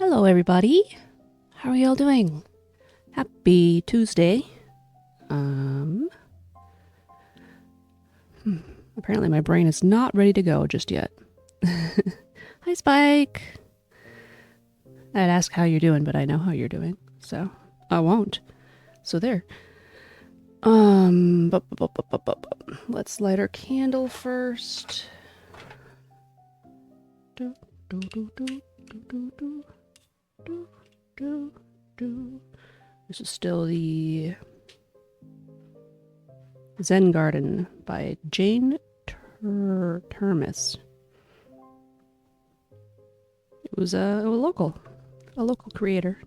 Hello, everybody. How are y'all doing? Happy Tuesday. Apparently my brain is not ready to go just yet. Hi, Spike. I'd ask how you're doing, but I know how you're doing, so I won't. So there. Let's light our candle first. Do, do, do, do, do, do, do, do, do. This is still the Zen Garden by Jane Termis. It was a local creator.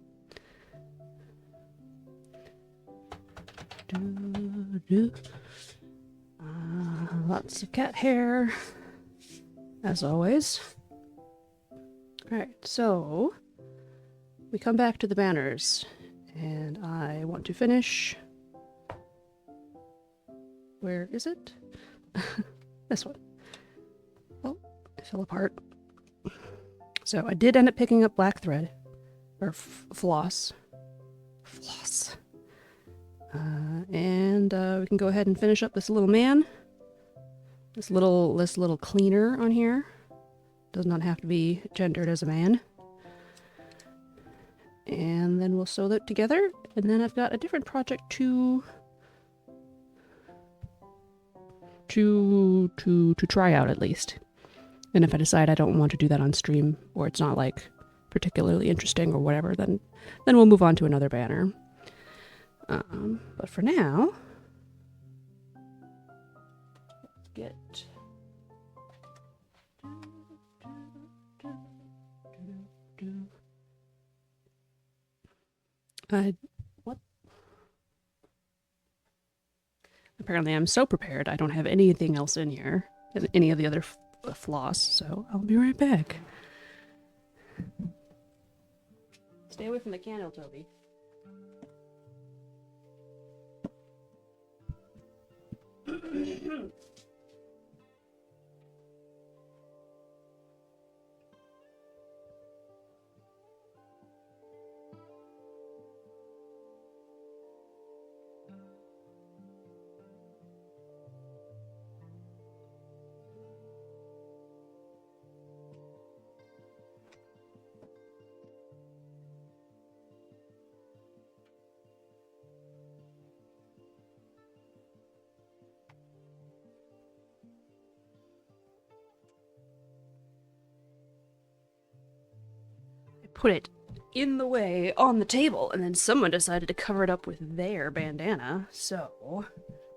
Lots of cat hair, as always. Alright, so we come back to the banners, and I want to finish. Where is it? This one. Oh, it fell apart. So I did end up picking up black thread, or floss. Floss. And we can go ahead and finish up this little man. This little cleaner on here. Does not have to be gendered as a man. And then we'll sew that together. And then I've got a different project to try out, at least. And if I decide I don't want to do that on stream, or it's not like particularly interesting or whatever, then we'll move on to another banner. But for now, let's get what? Apparently I'm so prepared I don't have anything else in here, any of the other floss, so I'll be right back. Stay away from the candle, Toby. Put it in the way on the table, and then someone decided to cover it up with their bandana, so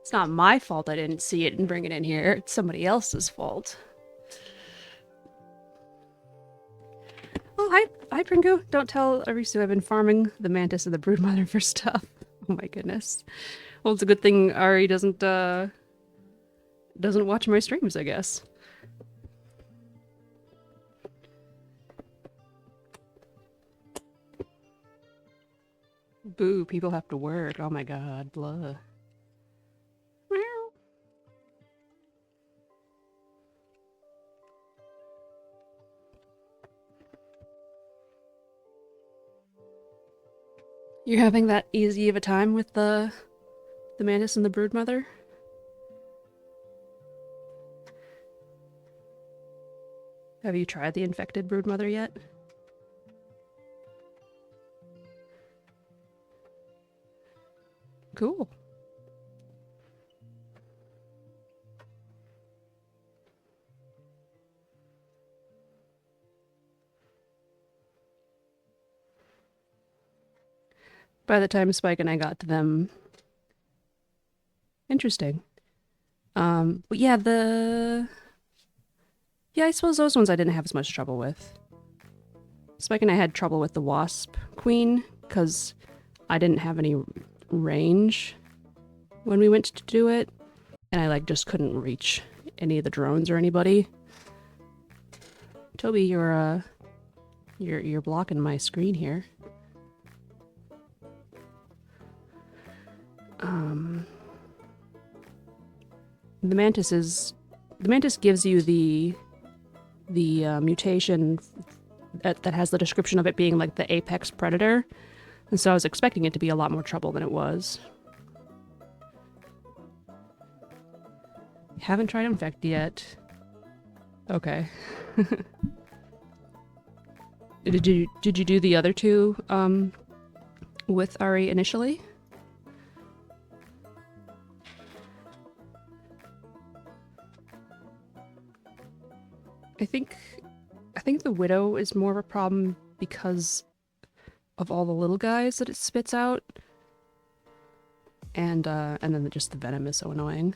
it's not my fault I didn't see it and bring it in here. It's somebody else's fault. Oh, hi Pringu. Don't tell Arisu I've been farming the mantis and the broodmother for stuff. Oh my goodness. Well, it's a good thing Ari doesn't watch my streams, I guess. Boo, people have to work. Oh my god, blah. You're having that easy of a time with the mantis and the broodmother? Have you tried the infected broodmother yet? Cool. By the time Spike and I got to them... Interesting. But yeah, yeah, I suppose those ones I didn't have as much trouble with. Spike and I had trouble with the wasp queen, because I didn't have any range when we went to do it, and I just couldn't reach any of the drones or anybody. Toby, you're blocking my screen here. The mantis gives you the mutation that has the description of it being like the apex predator. And so I was expecting it to be a lot more trouble than it was. Haven't tried Infect yet. Okay. Did you do the other two with Ari initially? I think the Widow is more of a problem because of all the little guys that it spits out. And then just the venom is so annoying.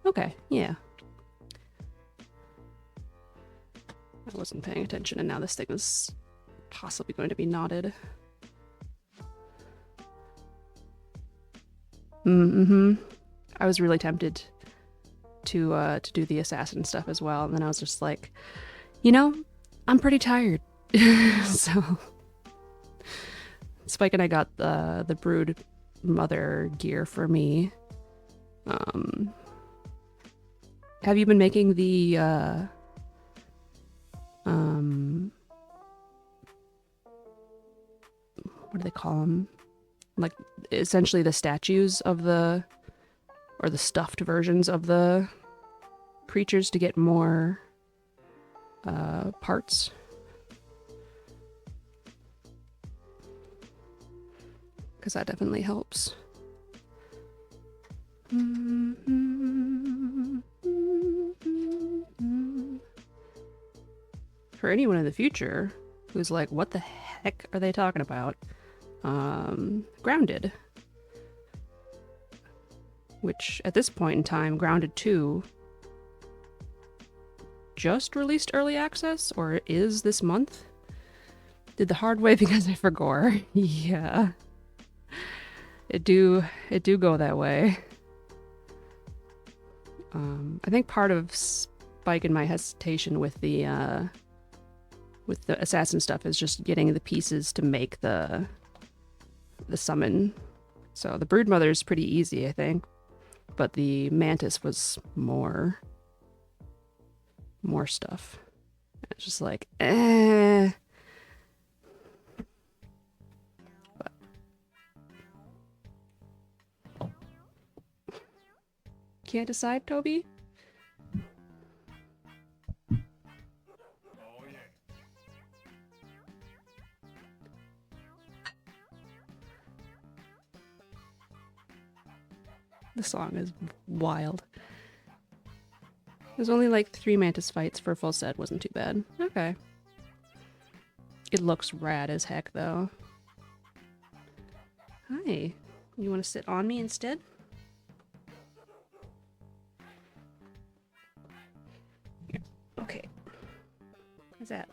Okay, yeah. I wasn't paying attention and now this thing is possibly going to be knotted. Mm-hmm. I was really tempted to do the assassin stuff as well, and then I was just like, you know, I'm pretty tired. So Spike and I got the brood mother gear for me. Have you been making the what do they call them? Like essentially the statues of the, or the stuffed versions of the creatures to get more parts? Because that definitely helps. For anyone in the future who's like, what the heck are they talking about? Grounded. Which, at this point in time, Grounded 2 just released early access, or is this month? Did the hard way because I forgot. Yeah. It do go that way. I think part of Spike and my hesitation with the assassin stuff is just getting the pieces to make the summon. So the broodmother is pretty easy, I think, but the mantis was more stuff. It's just like, eh. But can't decide, Toby? The song is wild. There's only like 3 mantis fights for a full set. Wasn't too bad. Okay. It looks rad as heck, though. Hi. You want to sit on me instead? Here. Okay. How's that?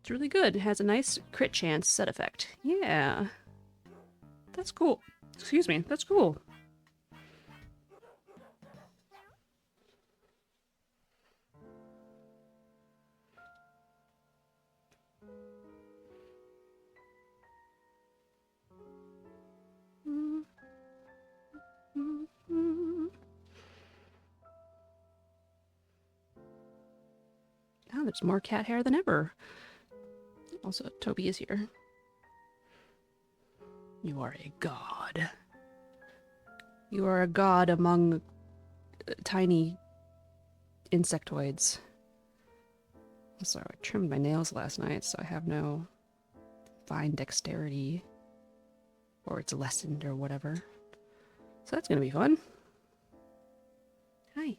It's really good. It has a nice crit chance set effect. Yeah. That's cool. Excuse me. That's cool. Now there's more cat hair than ever. Also, Toby is here. You are a god. You are a god among tiny insectoids. Also, I trimmed my nails last night, so I have no fine dexterity. Or it's lessened or whatever. So that's gonna be fun. Hi.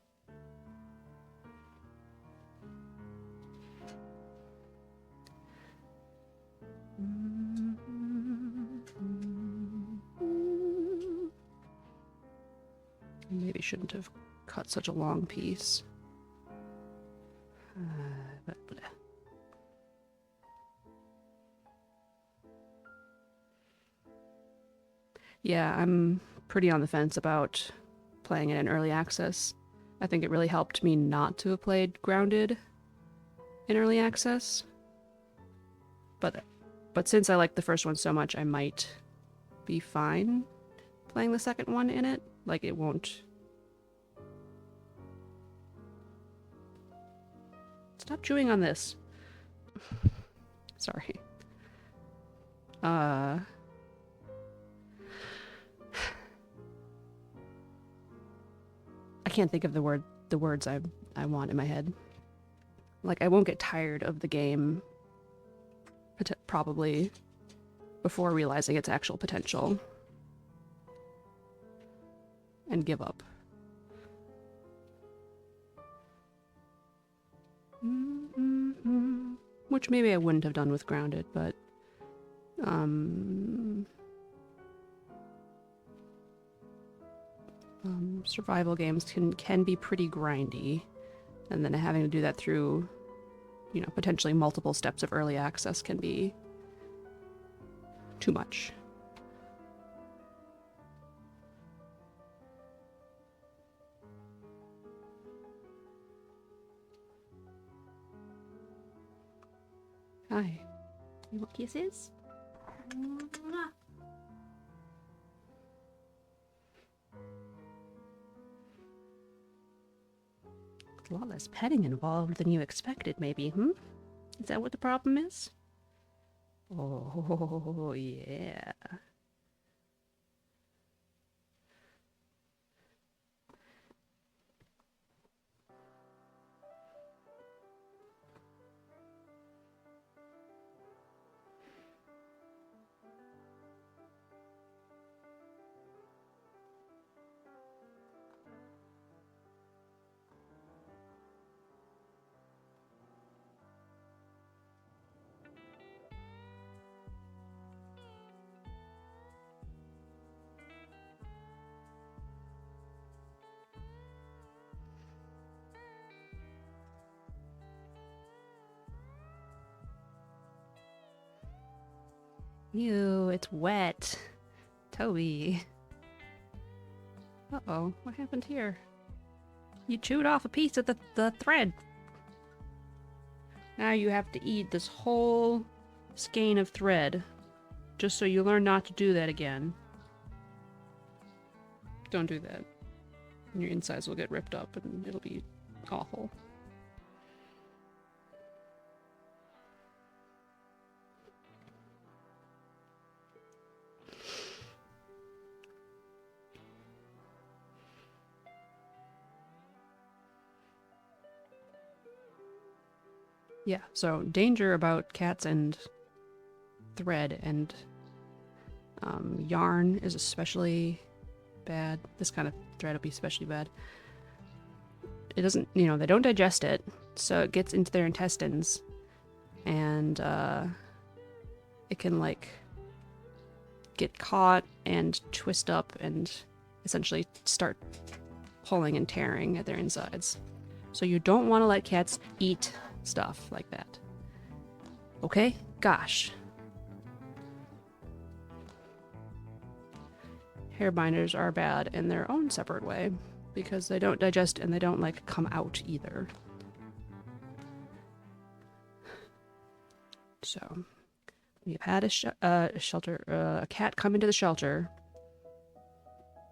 Maybe shouldn't have cut such a long piece. But yeah, I'm pretty on the fence about playing it in early access. I think it really helped me not to have played Grounded in early access. But since I like the first one so much, I might be fine playing the second one in it. Like, it won't... Stop chewing on this. Sorry. I can't think of the words I want in my head. Like, I won't get tired of the game probably before realizing its actual potential and give up. Which maybe I wouldn't have done with Grounded, but survival games can be pretty grindy, and then having to do that through, you know, potentially multiple steps of early access can be too much. Hi. You want kisses? A lot less petting involved than you expected, maybe, hmm? Is that what the problem is? Oh, yeah. Ew, it's wet. Toby. Uh-oh, what happened here? You chewed off a piece of the thread. Now you have to eat this whole skein of thread, just so you learn not to do that again. Don't do that. Your insides will get ripped up and it'll be awful. Yeah, so danger about cats and thread and yarn is especially bad. This kind of thread will be especially bad. It doesn't, you know, they don't digest it, so it gets into their intestines and it can like get caught and twist up and essentially start pulling and tearing at their insides. So you don't want to let cats eat stuff like that. Okay? Gosh. Hair binders are bad in their own separate way because they don't digest and they don't like come out either. So we've had a cat come into the shelter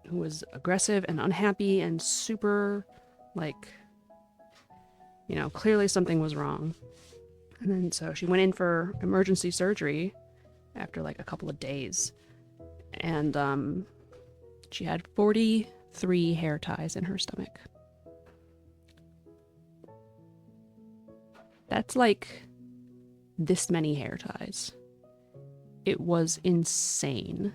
who was aggressive and unhappy and super like, you know, clearly something was wrong. And then so she went in for emergency surgery after like a couple of days. And she had 43 hair ties in her stomach. That's like this many hair ties. It was insane.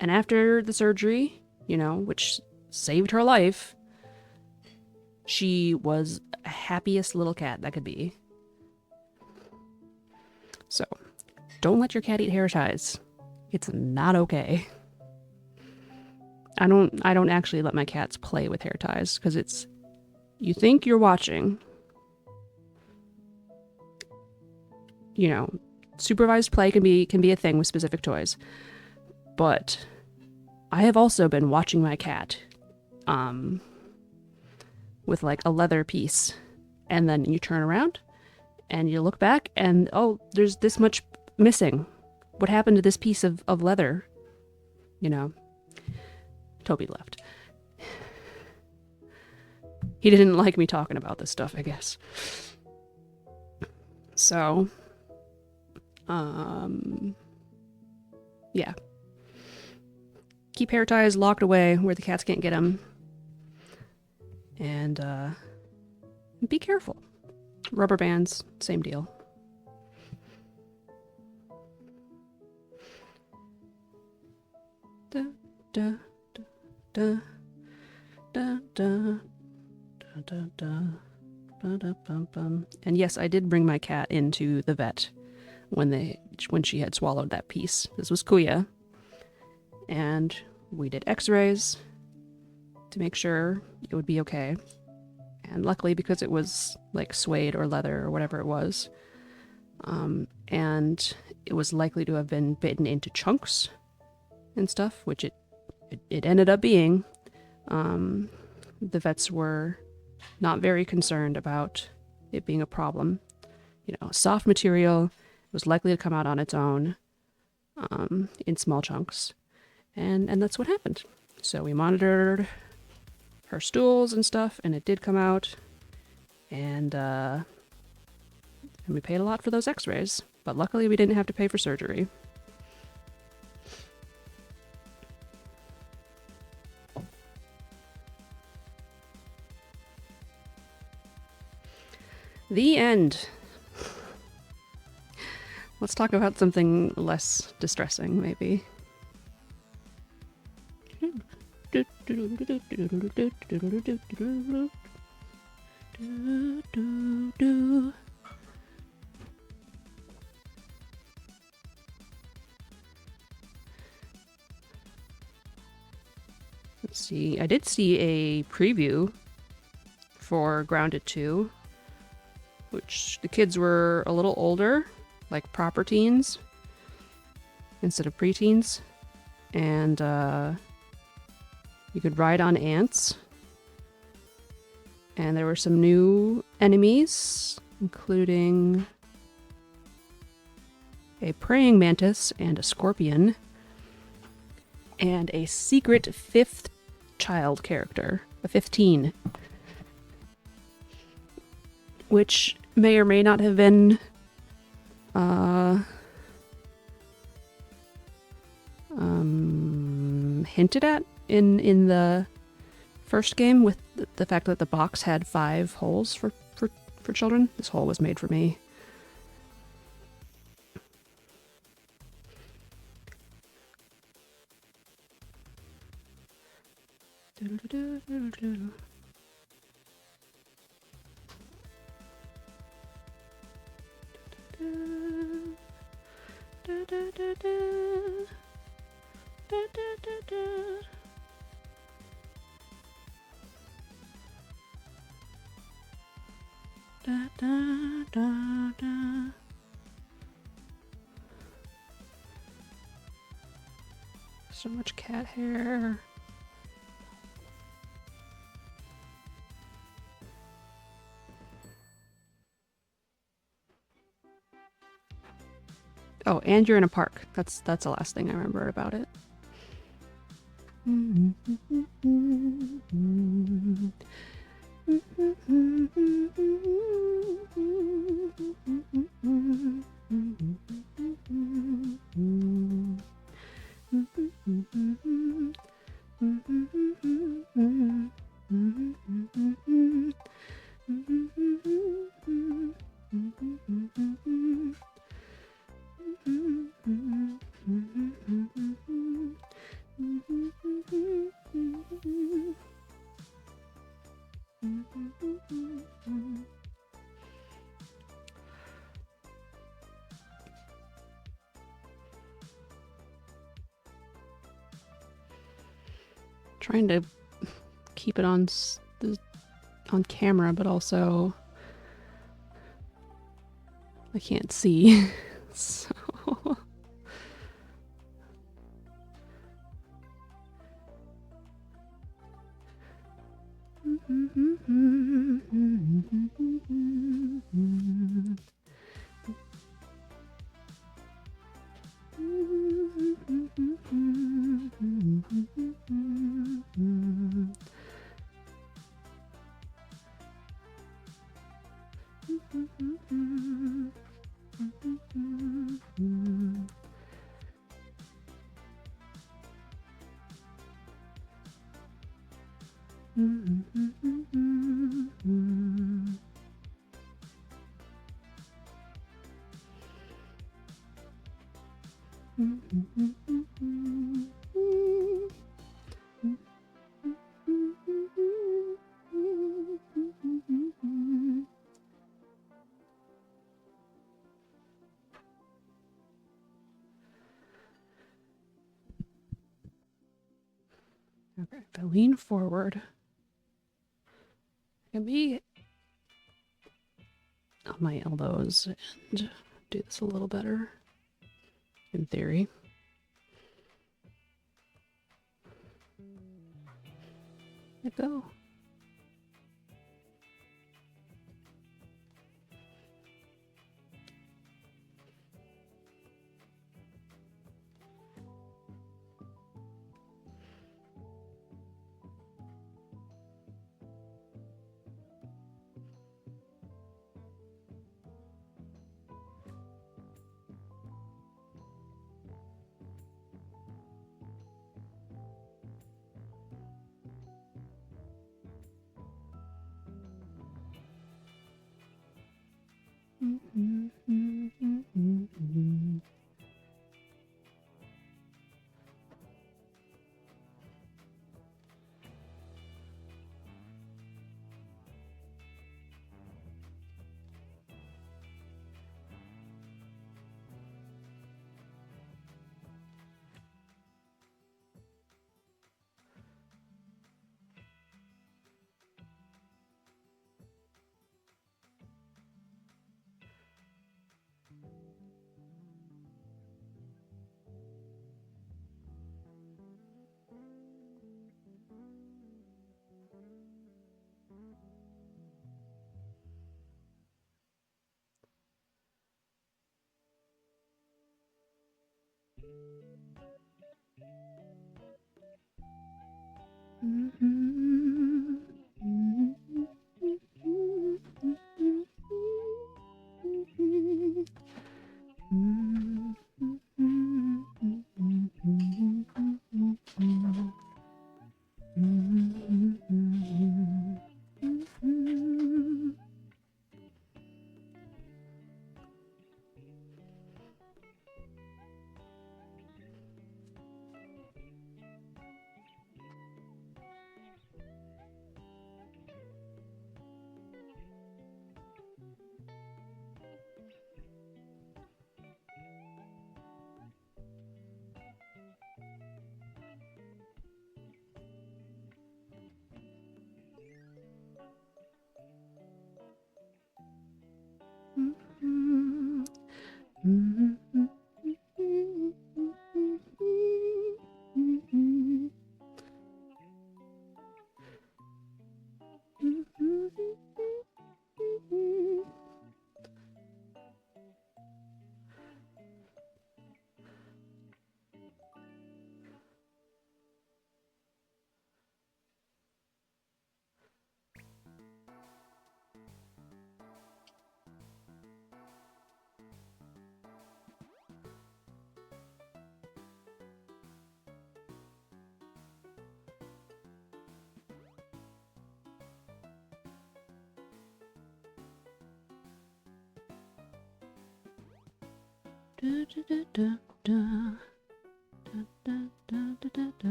And after the surgery, you know, which saved her life, she was the happiest little cat that could be. So, don't let your cat eat hair ties. It's not okay. I don't actually let my cats play with hair ties because it's, you think you're watching. You know, supervised play can be a thing with specific toys. But I have also been watching my cat with like a leather piece. And then you turn around and you look back and, oh, there's this much missing. What happened to this piece of leather? You know, Toby left. He didn't like me talking about this stuff, I guess. So, yeah. Keep hair ties locked away where the cats can't get them. And, be careful. Rubber bands, same deal. Da, da, da, da, da, da, da, da. And yes, I did bring my cat into the vet when she had swallowed that piece. This was Kuya. And we did x-rays to make sure it would be okay. And luckily, because it was like suede or leather or whatever it was, and it was likely to have been bitten into chunks and stuff, which it ended up being, the vets were not very concerned about it being a problem. You know, soft material was likely to come out on its own, in small chunks, and that's what happened. So we monitored her stools and stuff, and it did come out, and we paid a lot for those x-rays, but luckily we didn't have to pay for surgery. The end. Let's talk about something less distressing, maybe. Let's see. I did see a preview for Grounded 2, which the kids were a little older, like proper teens, instead of preteens. And you could ride on ants. And there were some new enemies, including a praying mantis and a scorpion, and a secret 5th child character, a 15, which may or may not have been hinted at in the first game, with the fact that the box had 5 holes for children. This hole was made for me. So much cat hair. Oh, and you're in a park. That's the last thing I remember about it. Trying to keep it on camera, but also I can't see. So Okay, if I lean forward, I can be on my elbows and do this a little better, in theory. Let go.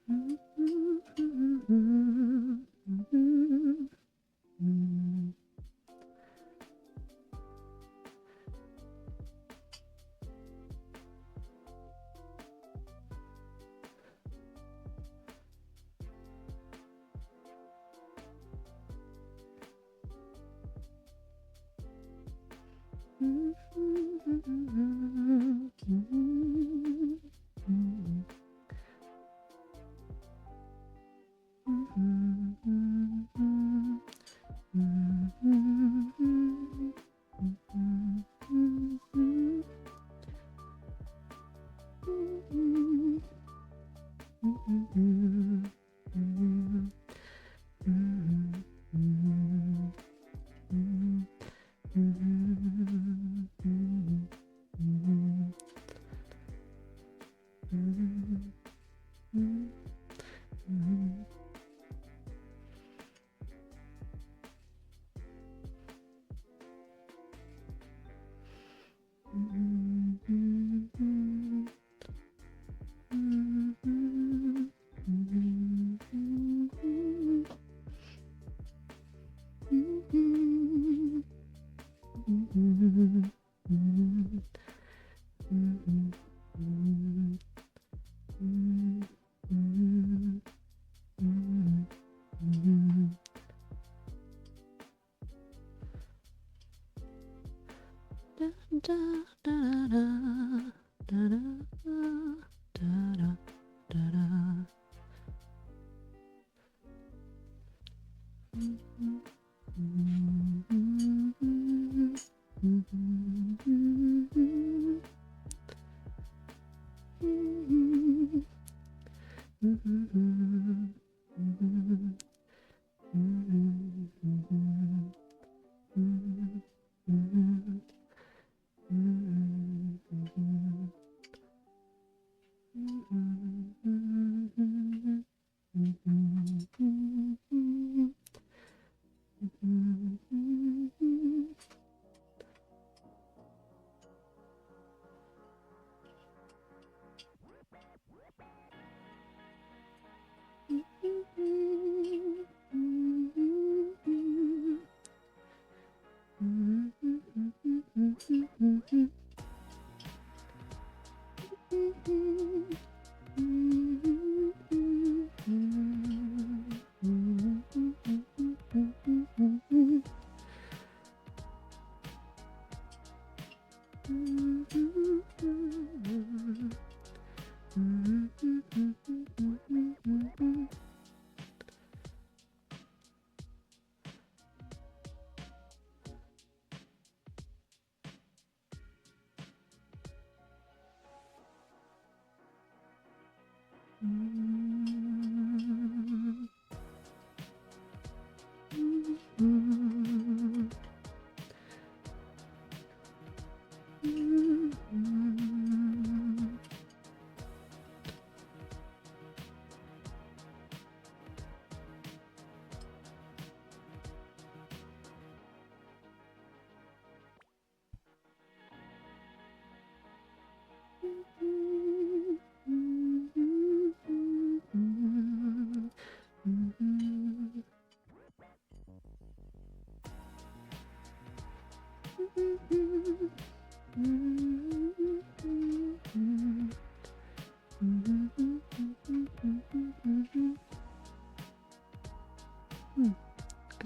I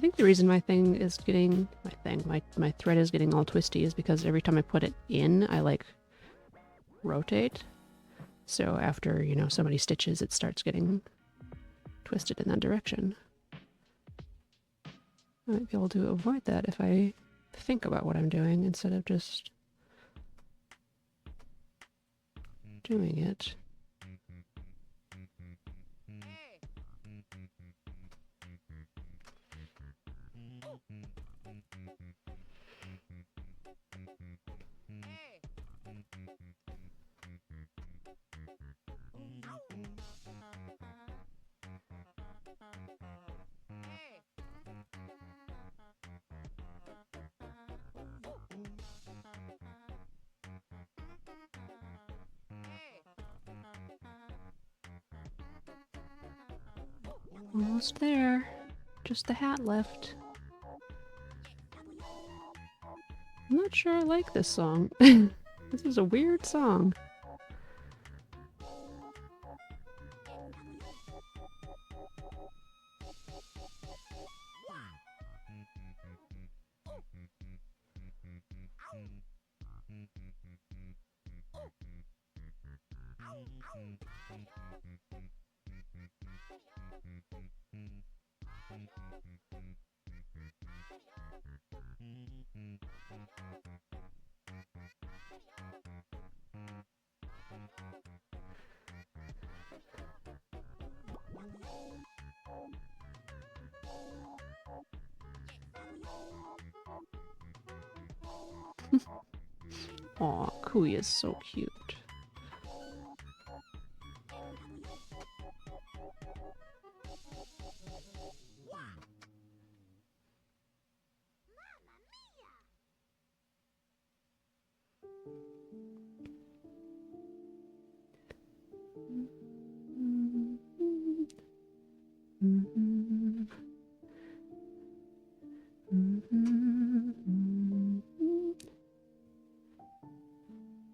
think the reason my thing is getting my thread is getting all twisty is because every time I put it in, I like rotate. So after, you know, so many stitches, it starts getting twisted in that direction. I might be able to avoid that if I think about what I'm doing instead of just doing it. Almost there. Just the hat left. I'm not sure I like this song. This is a weird song. Aw, Kui is so cute.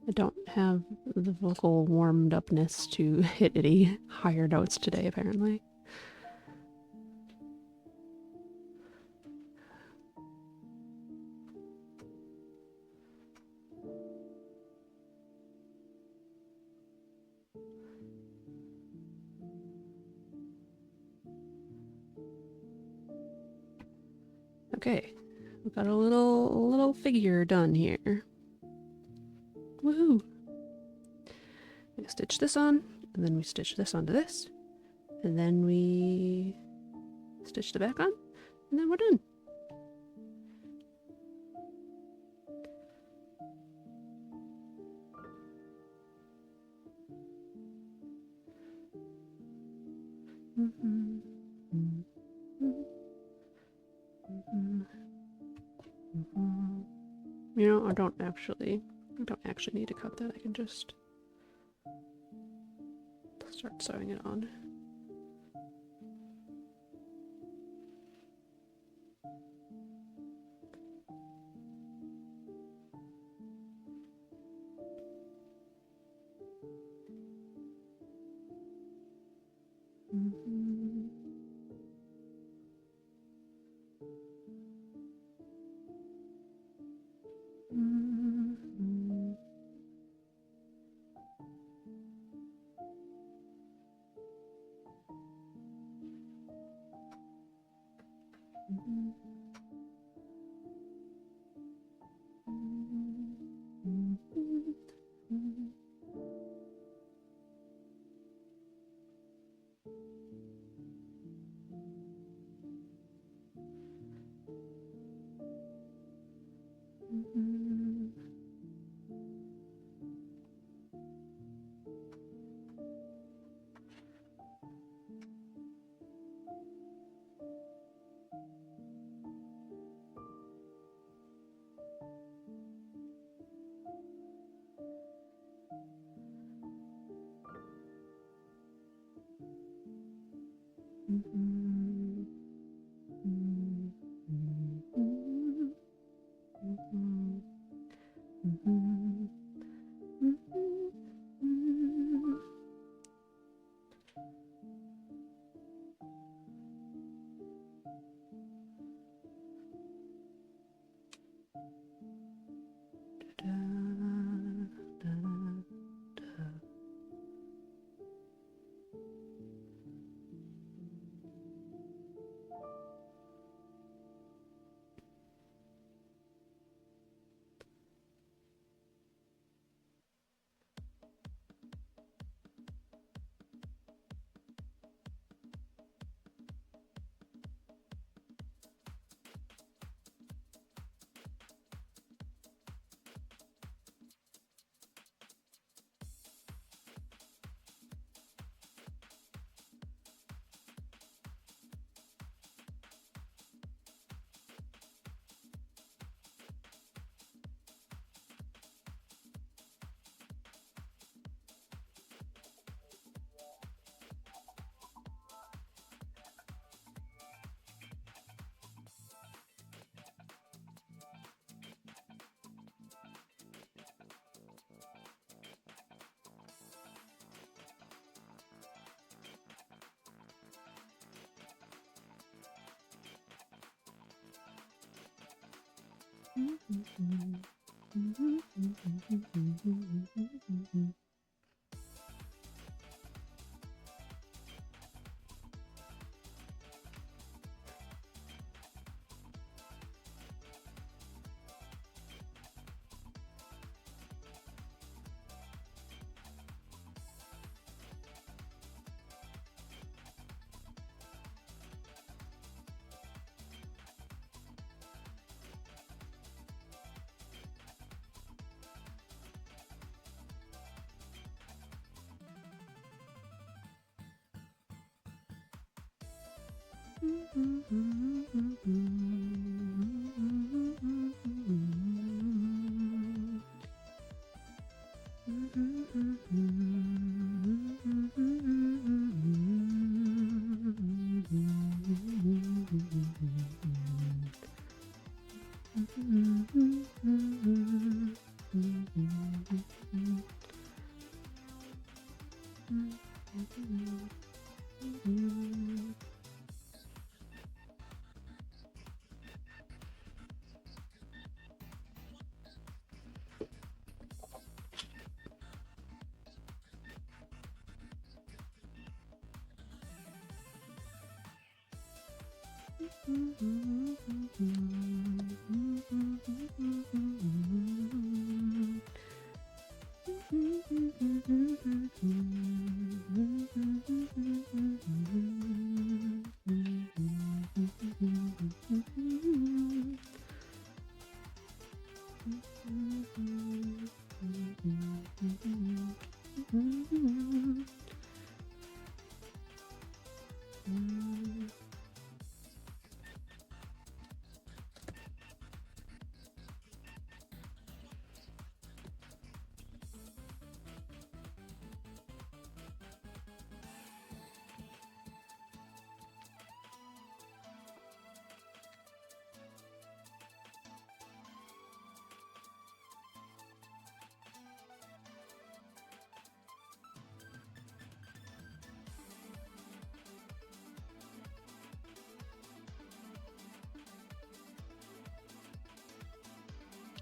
I don't have the vocal warmed upness to hit any higher notes today, apparently. Okay, we've got a little figure done here. Woohoo! We stitch this on, and then we stitch this onto this, and then we stitch the back on, and then we're done. You know, I don't actually need to cut that. I can just start sewing it on.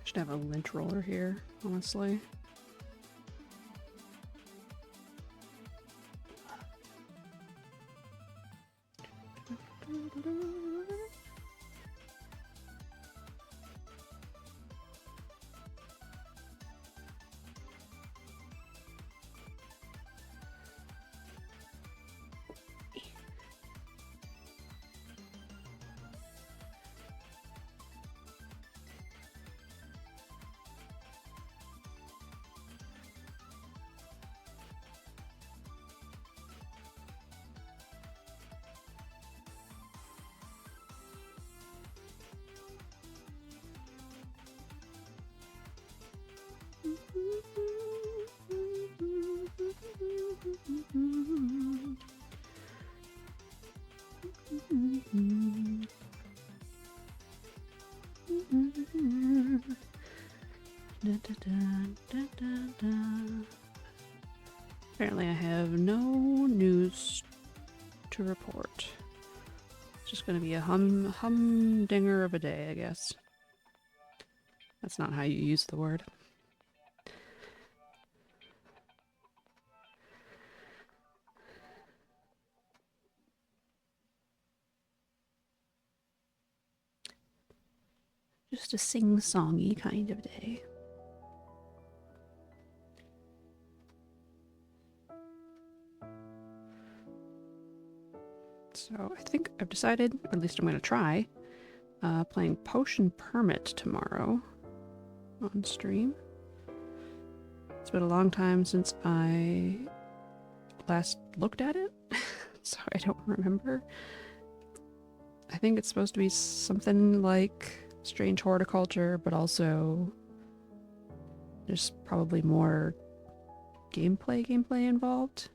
Should have a lint roller here, honestly. Apparently I have no news to report. It's just going to be a humdinger of a day, I guess. That's not how you use the word. Just a sing-songy kind of day. So I think I've decided, or at least I'm going to try, playing Potion Permit tomorrow on stream. It's been a long time since I last looked at it, so I don't remember. I think it's supposed to be something like Strange Horticulture, but also there's probably more gameplay involved.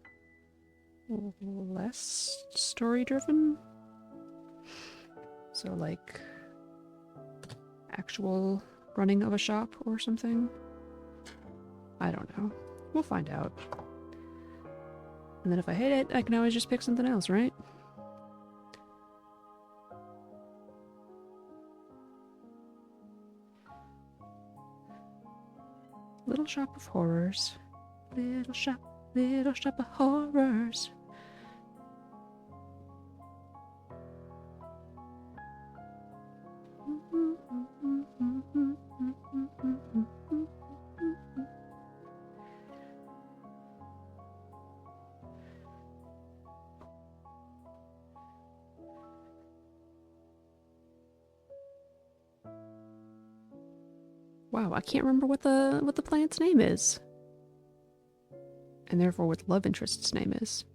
Less story-driven. So like actual running of a shop or something. I don't know. We'll find out. And then if I hate it, I can always just pick something else, right? shop of horrors. Little shop of horrors. Wow, I can't remember what the planet's name is. And therefore what the love interest's name is.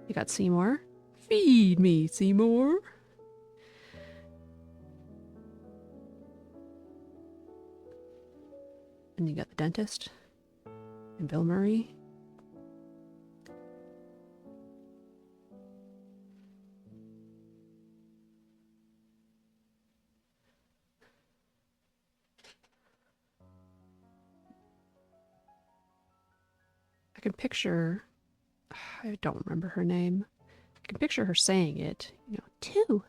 You got Seymour. Feed me, Seymour. And you got the dentist. And Bill Murray. I can picture, I don't remember her name. I can picture her saying it, you know, two,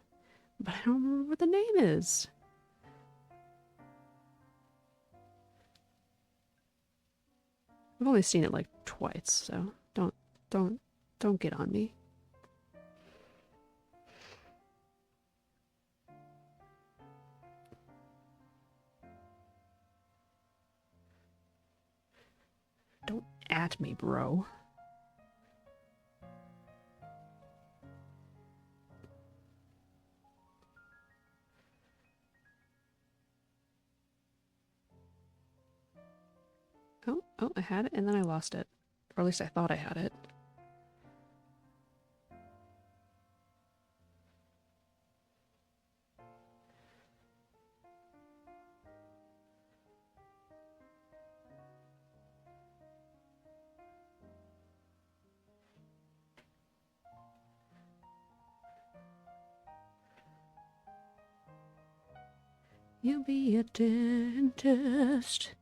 but I don't remember what the name is. I've only seen it like twice, so don't get on me. Don't at me, bro. Oh, I had it and then I lost it. Or at least I thought I had it. You'll be a dentist.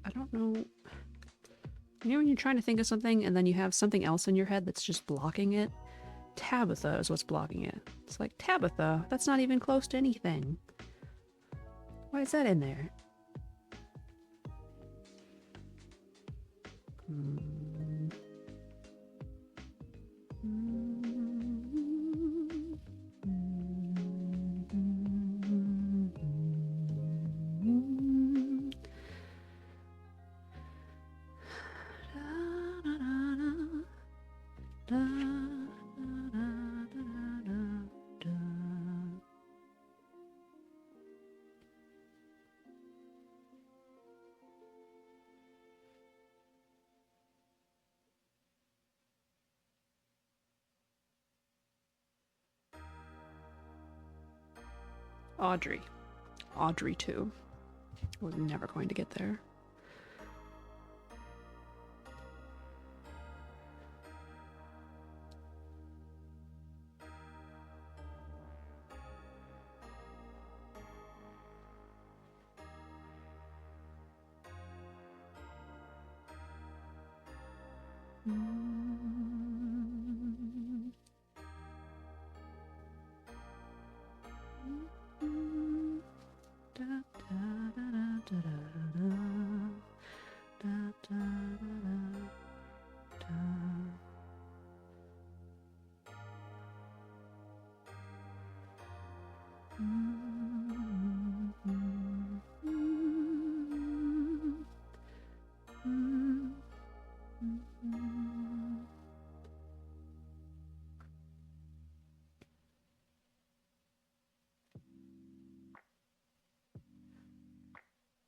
I don't know. You know when you're trying to think of something and then you have something else in your head that's just blocking it? Tabitha is what's blocking it. It's like, Tabitha, that's not even close to anything. Why is that in there? Audrey. Audrey 2. I was never going to get there.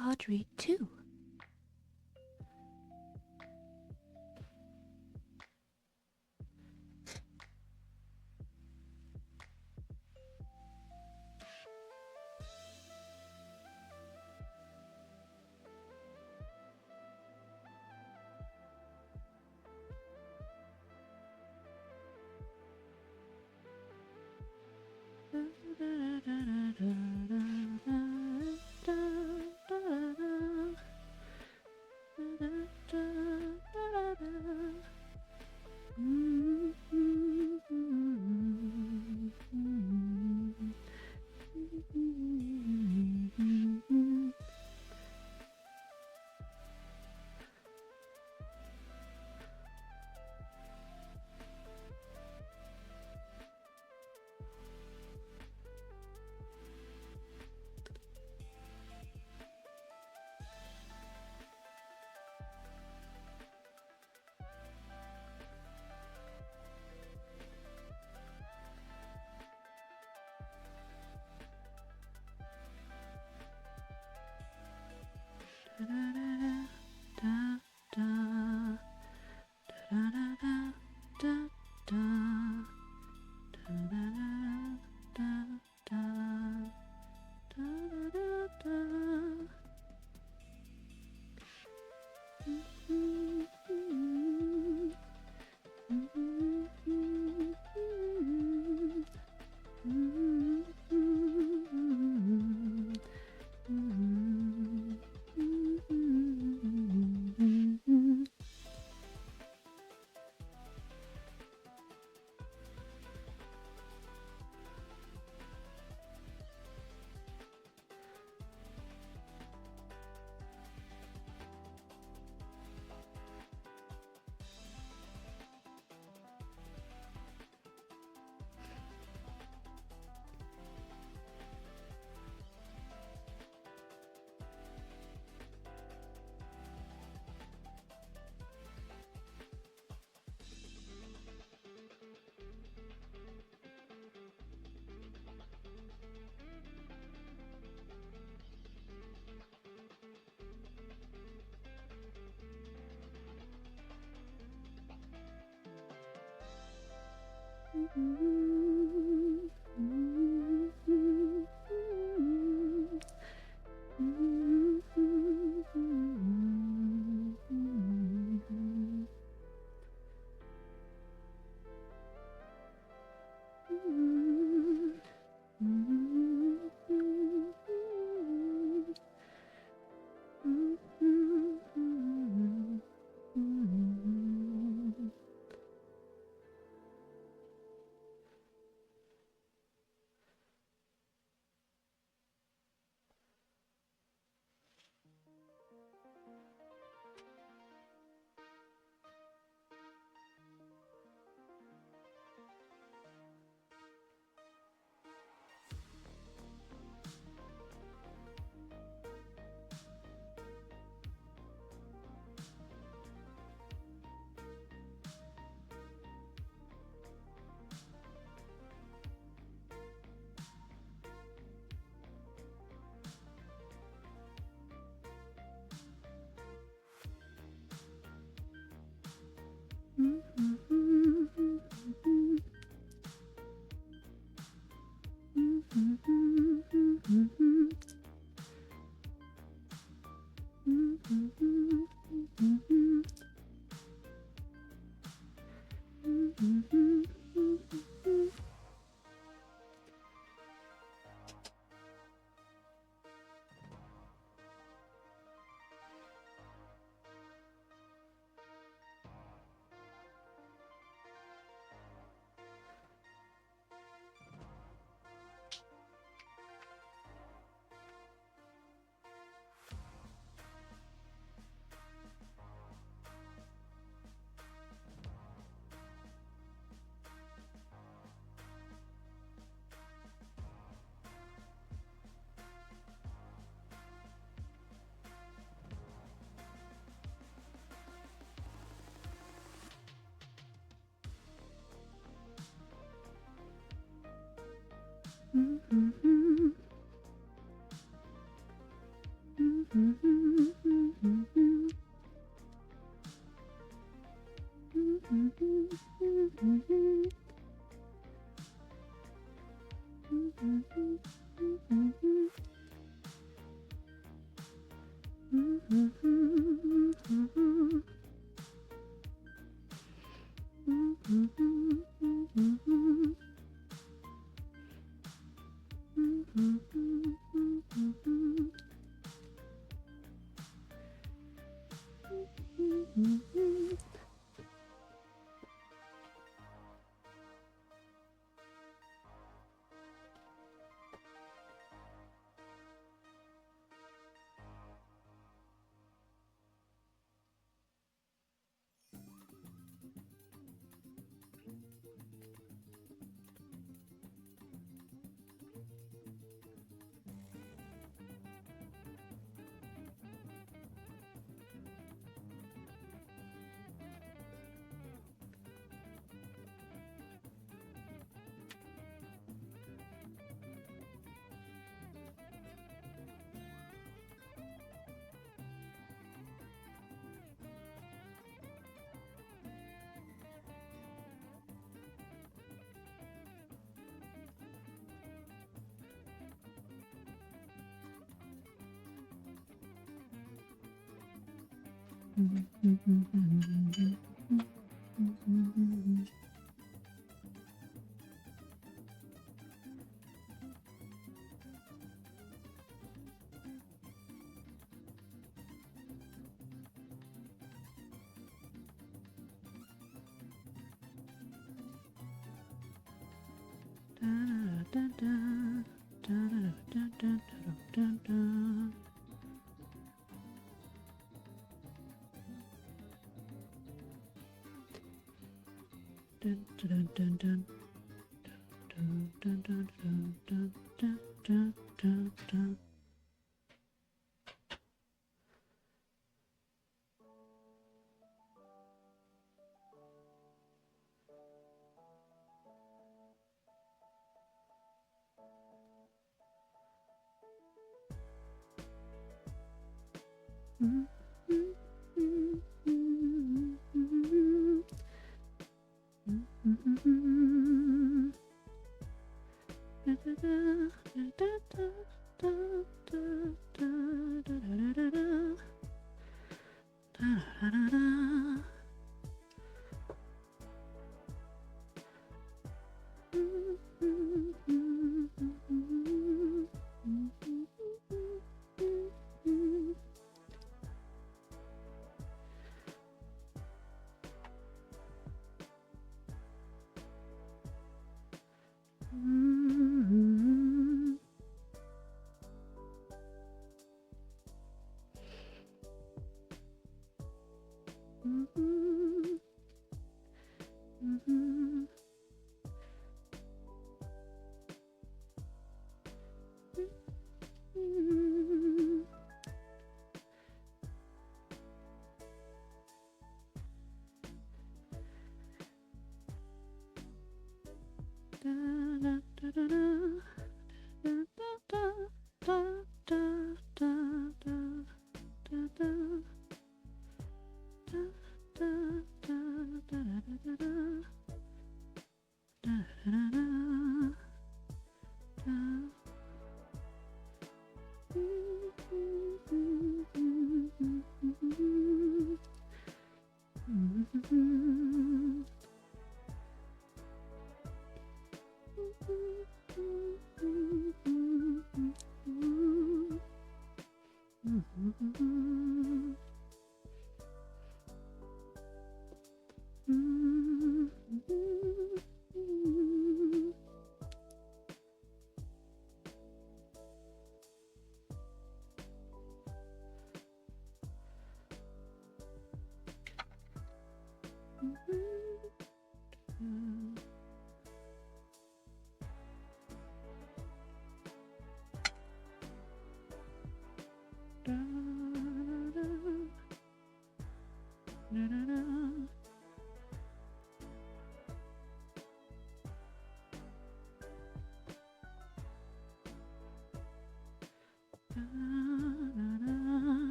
Audrey 2.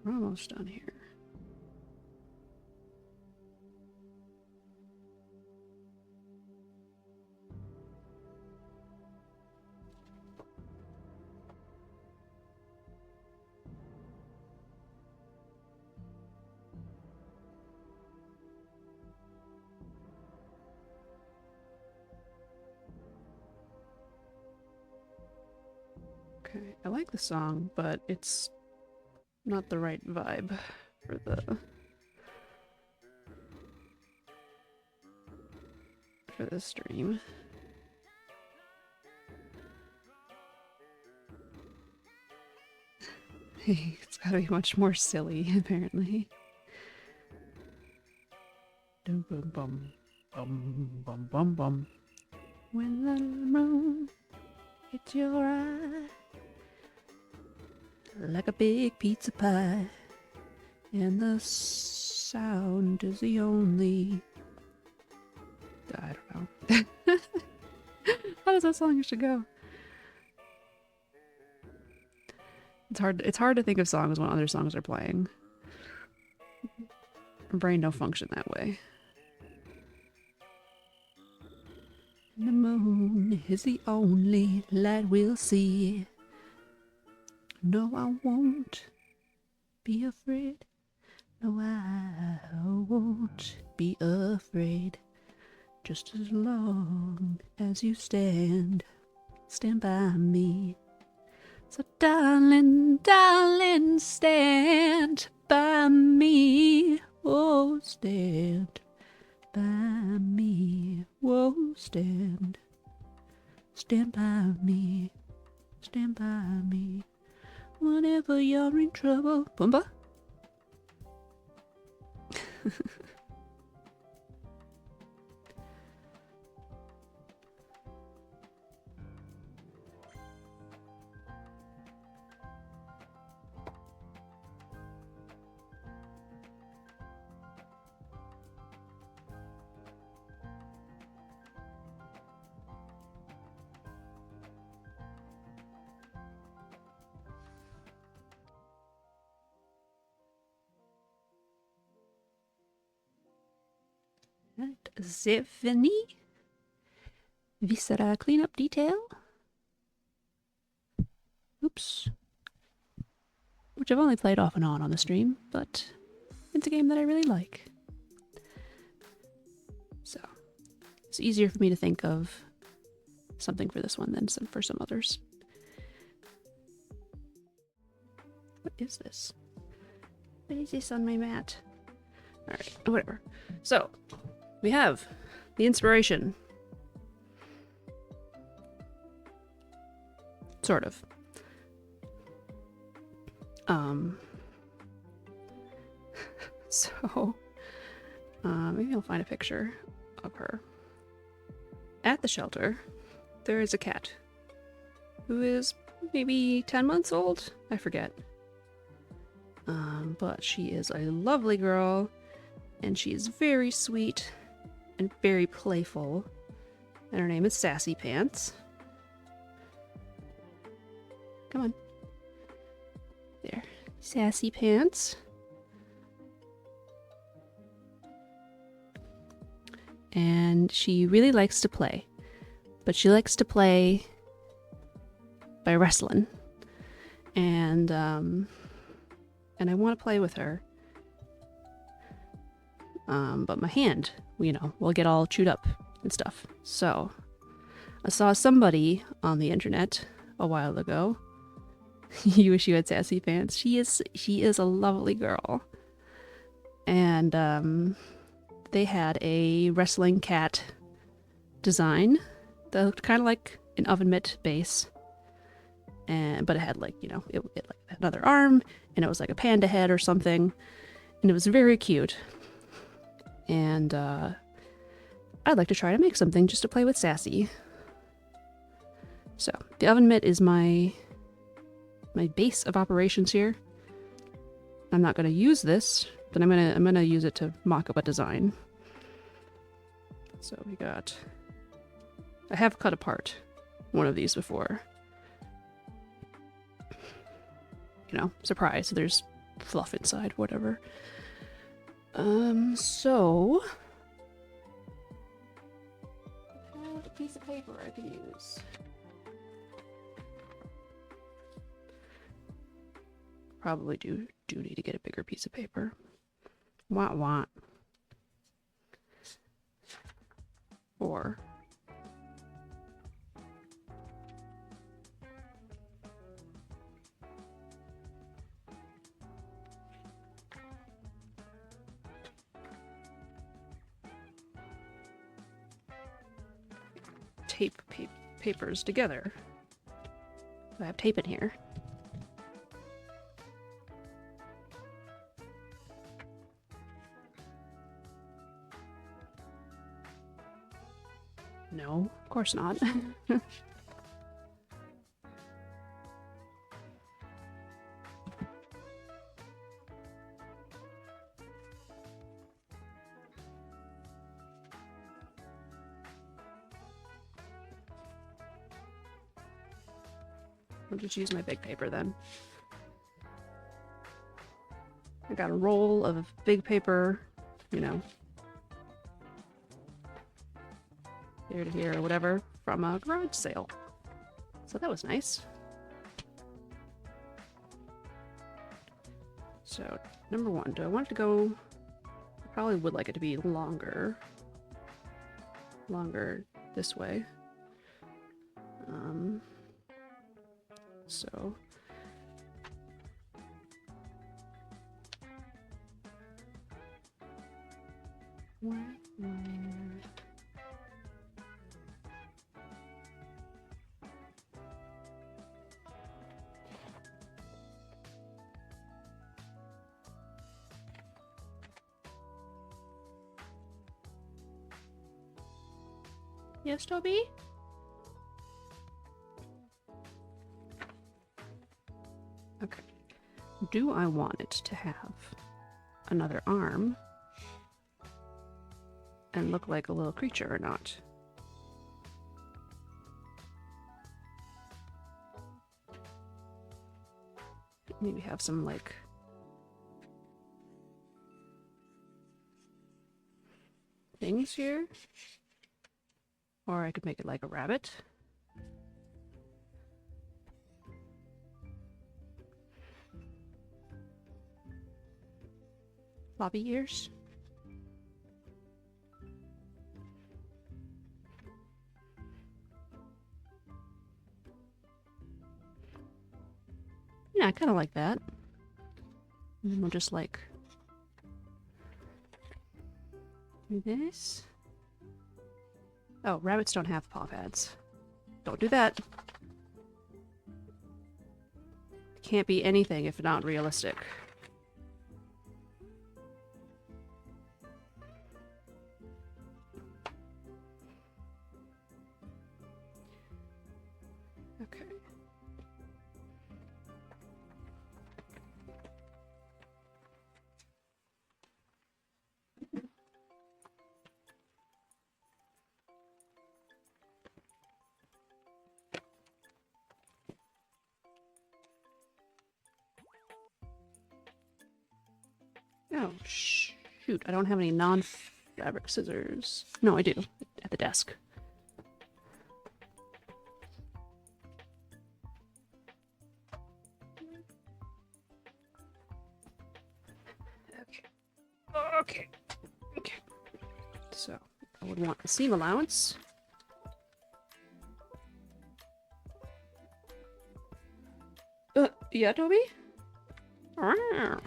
We're almost done here. Okay, I like the song, but it's not the right vibe for the stream. It's gotta be much more silly, apparently. Dum bum bum bum bum bum bum. When the moon hits your eye like a big pizza pie, and the sound is the only. I don't know. How does that song used to go? It's hard to think of songs when other songs are playing. My brain don't function that way. The moon is the only light we'll see. No, I won't be afraid. No, I won't be afraid. Just as long as you stand by me. So darling, darling, stand by me. Oh, stand by me. Whoa, stand by me. Stand by me. Whenever you're in trouble. Pumbaa? Ziffany Viscera cleanup detail. Oops. Which I've only played off and on the stream, but it's a game that I really like. So it's easier for me to think of something for this one than for some others. What is this? What is this on my mat? Alright, whatever. So, we have the inspiration. Sort of. So, maybe I'll find a picture of her. at the shelter, there is a cat who is maybe 10 months old? I forget. But she is a lovely girl, and she is very sweet and very playful. And her name is Sassy Pants. Come on. There. Sassy Pants. And she really likes to play. But she likes to play by wrestling. And I want to play with her. But my hand, will get all chewed up and stuff. So, I saw somebody on the internet a while ago. You wish you had Sassy Pants. She is a lovely girl. And they had a wrestling cat design that looked kind of like an oven mitt base. But it had it like another arm, and it was like a panda head or something. And it was very cute. And I'd like to try to make something just to play with Sassy. So the oven mitt is my base of operations here. I'm not going to use this, but I'm gonna use it to mock up a design. So I have cut apart one of these before. Surprise, there's fluff inside, whatever. So I have a piece of paper I can use. Probably do need to get a bigger piece of paper. Wah. Or tape papers together. I have tape in here. No, of course not. I'll just use my big paper then. I got a roll of big paper, here to here or whatever, from a garage sale. So that was nice. So, number one, do I want it to go... I probably would like it to be longer this way. So... Yes, Toby? Okay. Do I want it to have another arm and look like a little creature or not? Maybe have some, like... things here? Or I could make it like a rabbit. Floppy ears. Yeah, I kind of like that. And then we'll just like do this. Oh, rabbits don't have paw pads. Don't do that. Can't be anything if not realistic. Okay. Oh, shoot. I don't have any non-fabric scissors. No, I do. At the desk. Okay. Okay. So, I would want a seam allowance. Yeah, Toby? Arrgh.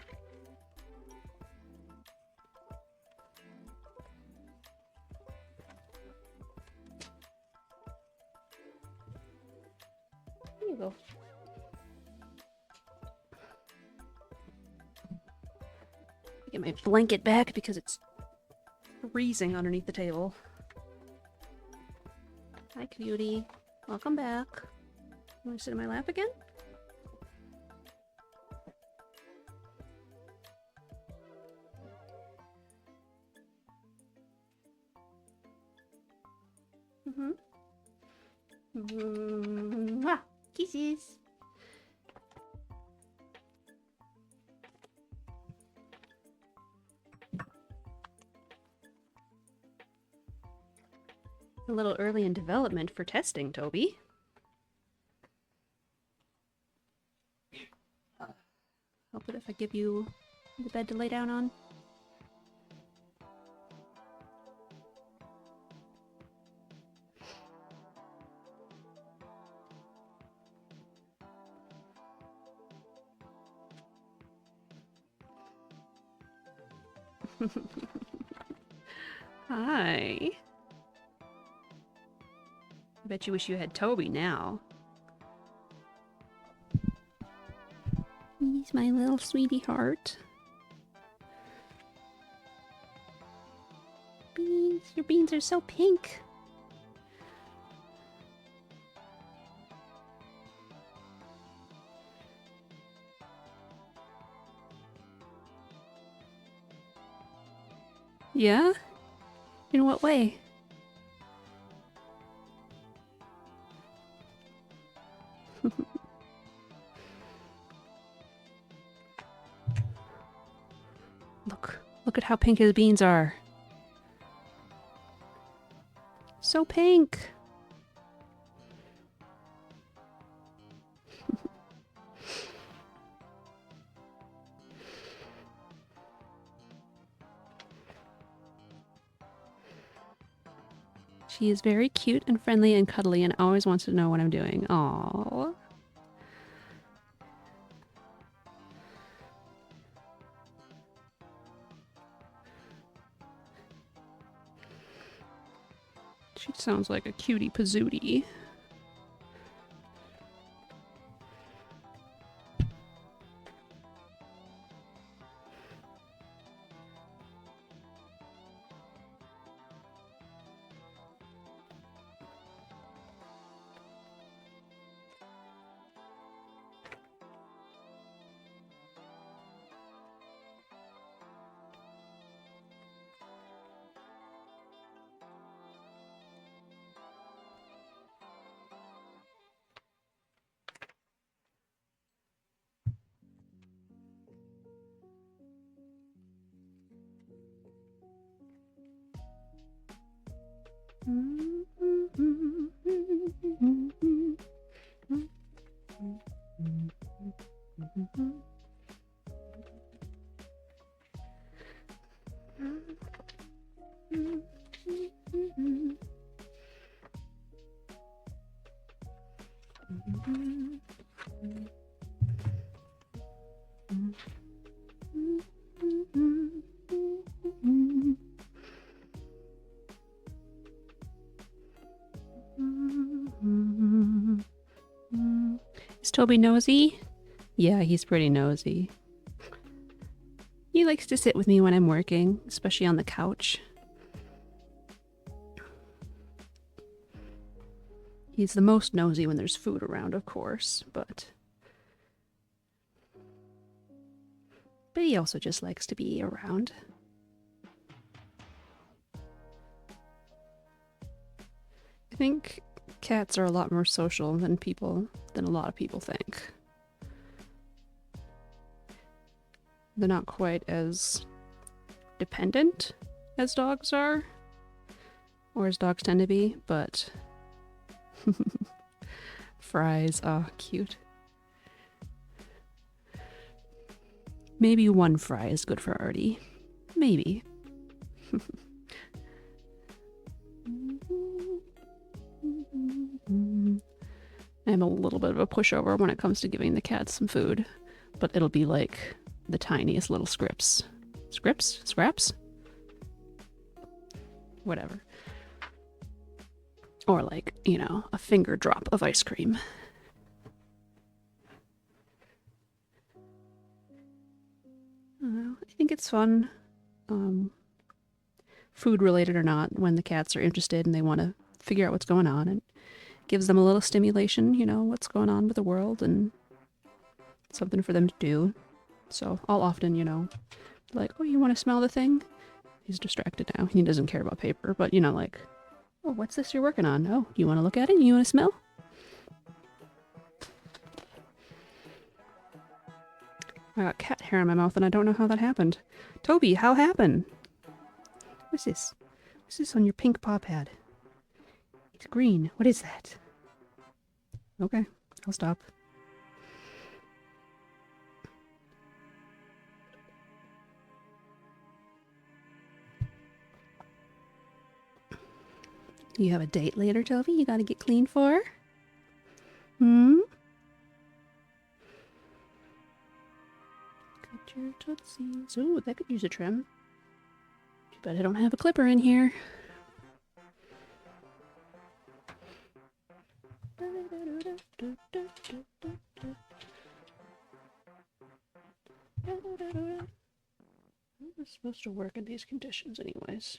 There you go. Get my blanket back because it's freezing underneath the table. Hi, cutie. Welcome back. Want to sit in my lap again? Mwah! Kisses! A little early in development for testing, Toby. Help it if I give you the bed to lay down on? Hi. I bet you wish you had Toby now. He's my little sweetie heart. Beans, your beans are so pink. Yeah? In what way? Look at how pink his beans are. So pink. She is very cute and friendly and cuddly and always wants to know what I'm doing. Aww. She sounds like a cutie pazootie. Is Toby nosy? Yeah, he's pretty nosy. He likes to sit with me when I'm working, especially on the couch. He's the most nosy when there's food around, of course, but he also just likes to be around. I think cats are a lot more social than a lot of people think. They're not quite as dependent as dogs are, or as dogs tend to be, but fries, oh, cute. Maybe one fry is good for Artie. Maybe. I'm a little bit of a pushover when it comes to giving the cats some food, but it'll be like the tiniest little scraps? Whatever. Or like, you know, a finger drop of ice cream. I think it's fun, food related or not, when the cats are interested and they want to figure out what's going on, and gives them a little stimulation, you know, what's going on with the world and something for them to do. So I'll often, you know, like, oh, you want to smell the thing? He's distracted now. He doesn't care about paper, but, you know, like, oh, what's this you're working on? Oh, you want to look at it? You want to smell? I got cat hair in my mouth and I don't know how that happened. Toby, how happened? What's this? What's this on your pink paw pad? It's green. What is that? Okay, I'll stop. You have a date later, Toby? You gotta get clean for? Hmm? Got your tootsies. Ooh, that could use a trim. Too bad I don't have a clipper in here. It's supposed to work in these conditions anyways.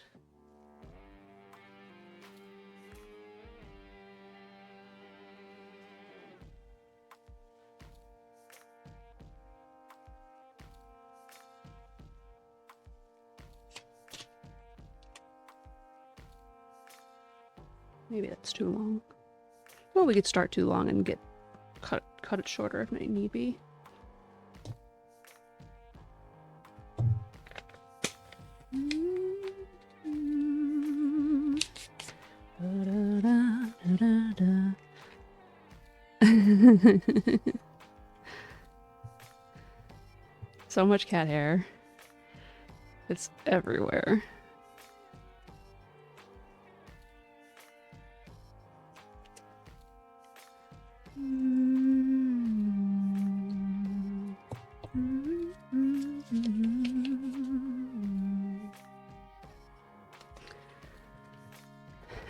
Maybe that's too long. Well, we could start too long and cut it shorter if need be. So much cat hair. It's everywhere.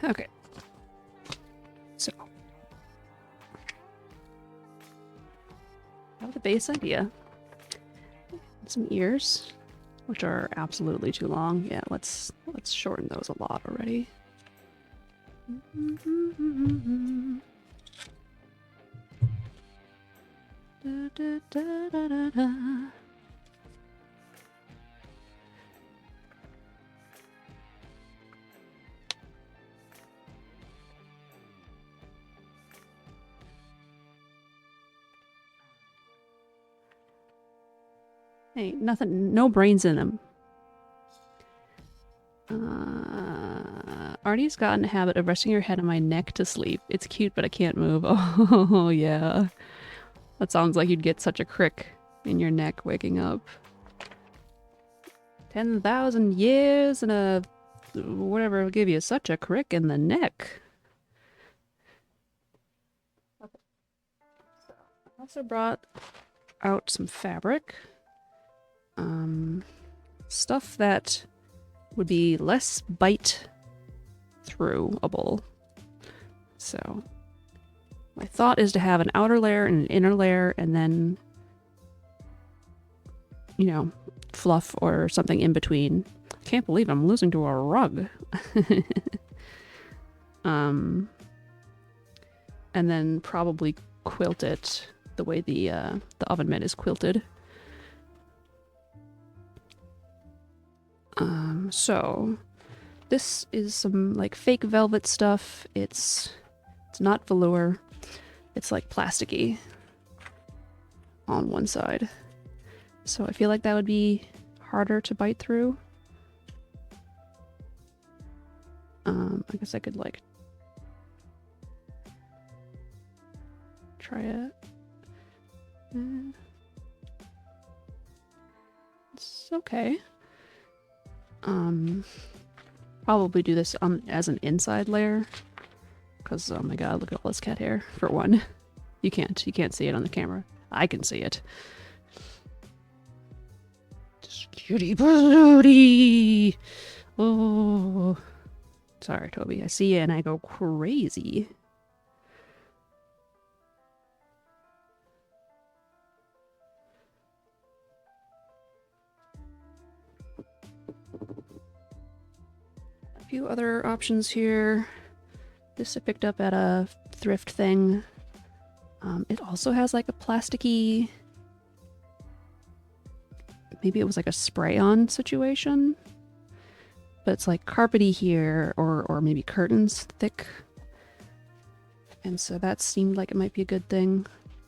Okay. So, I have the base idea. Some ears, which are absolutely too long. Yeah, let's shorten those a lot already. Da, da, da, da, da, da. Hey, nothing, no brains in him. Artie's gotten a habit of resting her head on my neck to sleep. It's cute, but I can't move. Oh, yeah. That sounds like you'd get such a crick in your neck waking up. 10,000 years and a whatever will give you such a crick in the neck. Okay. So, I also brought out some fabric. Stuff that would be less bite throughable. So my thought is to have an outer layer and an inner layer, and then, you know, fluff or something in between. Can't believe I'm losing to a rug. and then probably quilt it the way the oven mitt is quilted. So this is some like fake velvet stuff. It's not velour. It's like plasticky on one side. So I feel like that would be harder to bite through. I guess I could like try it. It's okay. Probably do this as an inside layer, because oh my god, look at all this cat hair. For one, you can't see it on the camera. I can see it. Just cutie patootie. Oh, sorry, Toby. I see you and I go crazy. A few other options here. This I picked up at a thrift thing. It also has like a plasticky, maybe it was like a spray-on situation, but it's like carpety here, or maybe curtains thick, and so that seemed like it might be a good thing.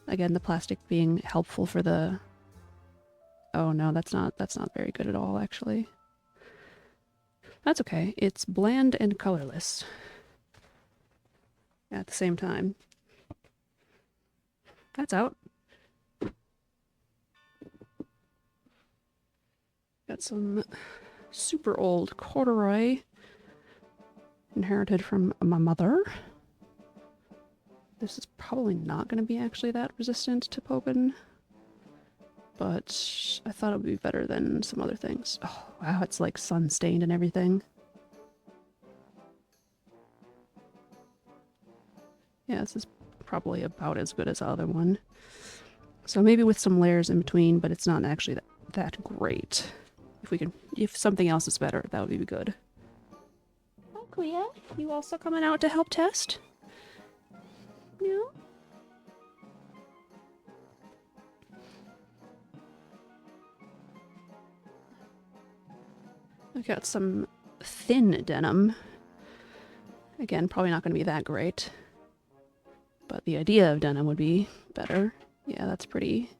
Again, the plastic being helpful for the... Oh no, that's not very good at all, actually. That's okay. It's bland and colorless at the same time. That's out. Got some super old corduroy inherited from my mother. This is probably not going to be actually that resistant to poking, but I thought it would be better than some other things. Oh wow, it's like sun stained and everything. Yeah, this is probably about as good as the other one. So maybe with some layers in between, but it's not actually that great. If something else is better, that would be good. Hi, Kuya. You also coming out to help test? Yeah? I've got some thin denim. Again, probably not going to be that great. But the idea of denim would be better. Yeah, that's pretty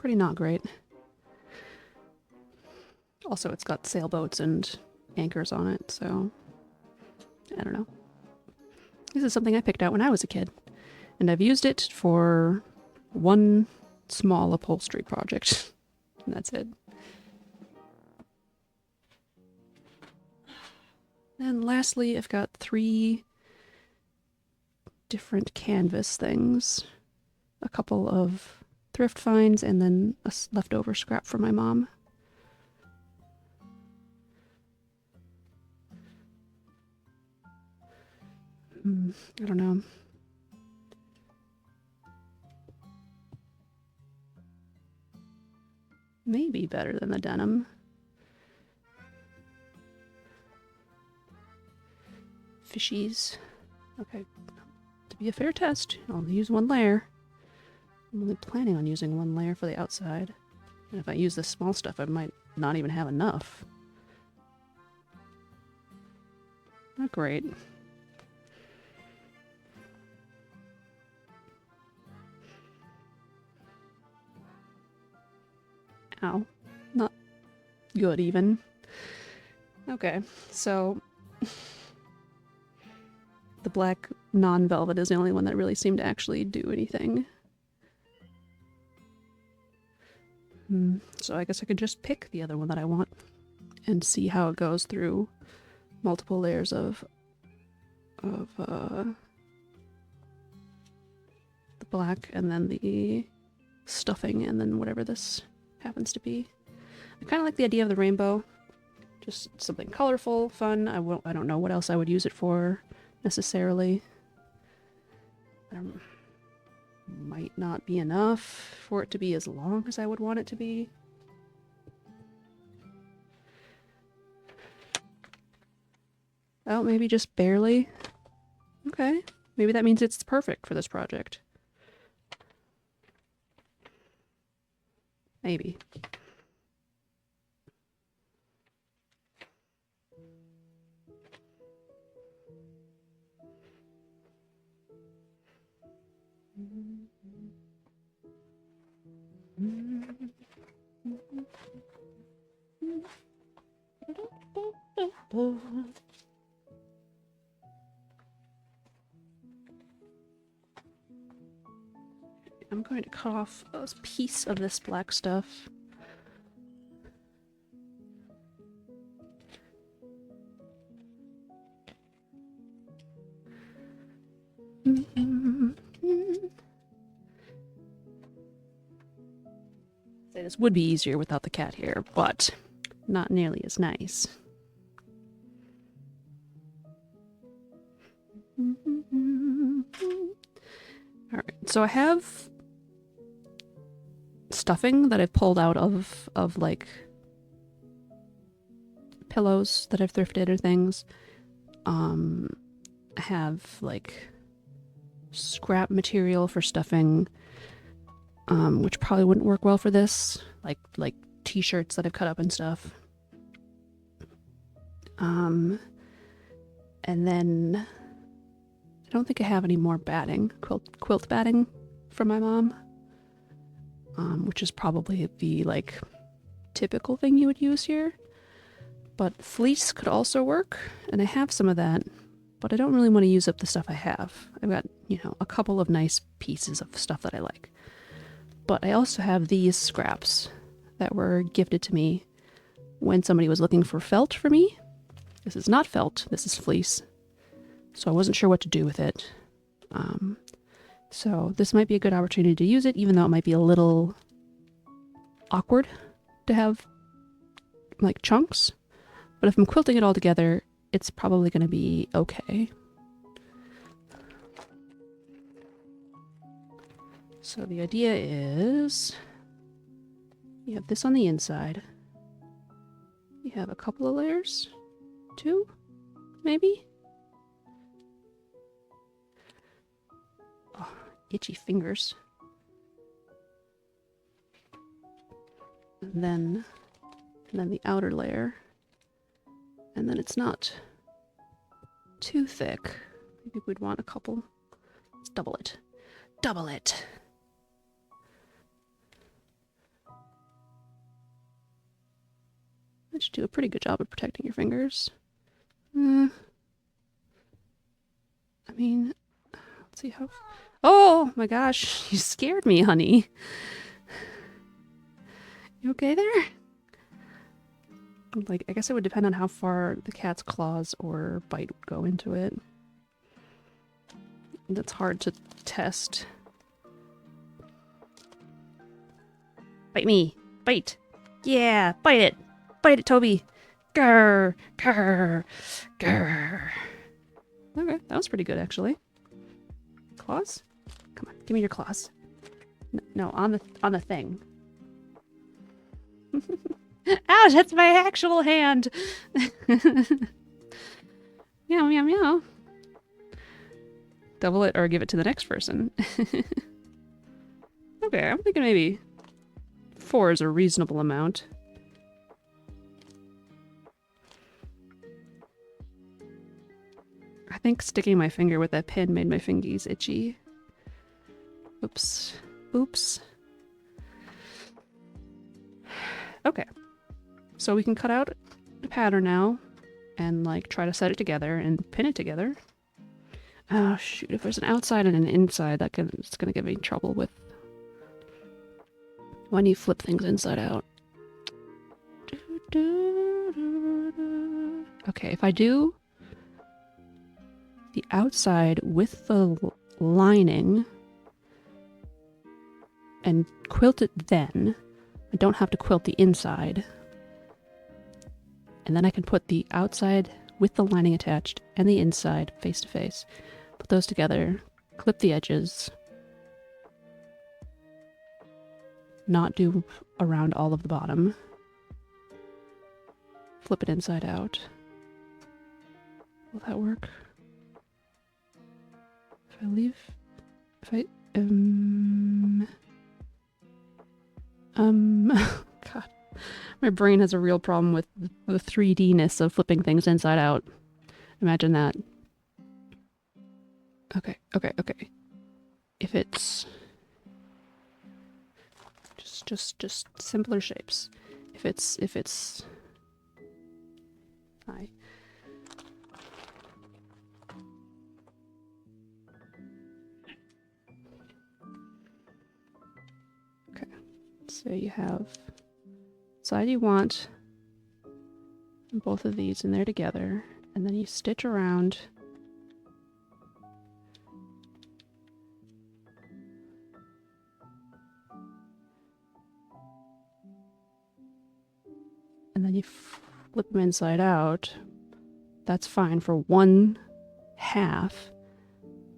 not great. Also, it's got sailboats and anchors on it, so I don't know. This is something I picked out when I was a kid, and I've used it for one small upholstery project, and that's it. And lastly, I've got 3 different canvas things. A couple of thrift finds, and then a leftover scrap from my mom. I don't know. Maybe better than the denim. Fishies. Okay. To be a fair test, I'll only use 1 layer. I'm only planning on using 1 layer for the outside. And if I use this small stuff, I might not even have enough. Not great. Ow. Not good, even. Okay, so... the black non-velvet is the only one that really seemed to actually do anything. So I guess I could just pick the other one that I want and see how it goes through multiple layers of the black, and then the stuffing, and then whatever this happens to be. I kind of like the idea of the rainbow. Just something colorful, fun. I don't know what else I would use it for necessarily. Might not be enough for it to be as long as I would want it to be. Oh, maybe just barely. Okay, Maybe that means it's perfect for this project. Maybe. I'm going to cut off a piece of this black stuff. Say this would be easier without the cat here, but not nearly as nice. Alright, so I have stuffing that I've pulled out of like pillows that I've thrifted or things. I have like scrap material for stuffing, which probably wouldn't work well for this, like t-shirts that I've cut up and stuff. And then I don't think I have any more batting, quilt batting from my mom, which is probably the like typical thing you would use here. But fleece could also work, and I have some of that, but I don't really want to use up the stuff I have. I've got, you know, a couple of nice pieces of stuff that I like. But I also have these scraps that were gifted to me when somebody was looking for felt for me. This is not felt, this is fleece. So I wasn't sure what to do with it. So this might be a good opportunity to use it, even though it might be a little awkward to have like chunks. But if I'm quilting it all together, it's probably going to be okay. So the idea is you have this on the inside. You have a couple of layers. 2, maybe? Oh, itchy fingers. And then the outer layer. And then it's not too thick. Maybe we'd want a couple. Let's double it. Double it! That should do a pretty good job of protecting your fingers. I mean, let's see how... Oh my gosh, you scared me, honey. You okay there? Like, I guess it would depend on how far the cat's claws or bite would go into it. That's hard to test. Bite me! Bite! Yeah! Bite it! Bite it, Toby! Grr! Grr! Grr! Okay, that was pretty good, actually. Claws? Come on, give me your claws. No, on the thing. Ouch, that's my actual hand! Meow, meow, meow. Double it or give it to the next person. Okay, I'm thinking maybe 4 is a reasonable amount. I think sticking my finger with that pin made my fingies itchy. Oops. Oops. Okay. So we can cut out a pattern now and like try to set it together and pin it together. Oh shoot, if there's an outside and an inside, it's gonna give me trouble with when you flip things inside out. Okay, if I do the outside with the lining and quilt it then, I don't have to quilt the inside. And then I can put the outside with the lining attached and the inside face to face. Put those together, clip the edges, not do around all of the bottom, flip it inside out. Will that work? If I God, my brain has a real problem with the 3D-ness of flipping things inside out. Imagine that. Okay. If it's just simpler shapes. If it's hi. Okay. So you have side you want both of these in there together, and then you stitch around. And then you flip them inside out. That's fine for one half.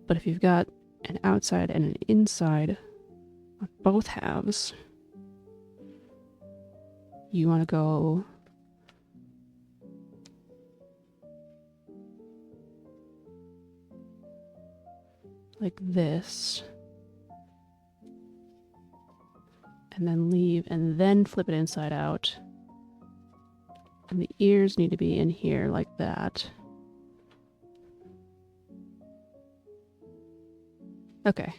But if you've got an outside and an inside on both halves, you want to go like this. And then leave, and then flip it inside out. And the ears need to be in here like that. Okay.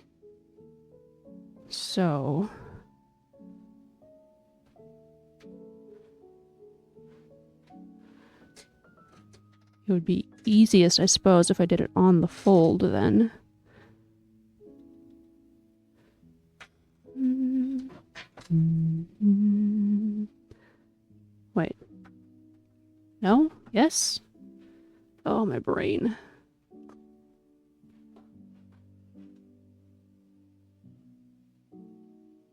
So it would be easiest, I suppose, if I did it on the fold then. Wait. No? Yes? Oh, my brain.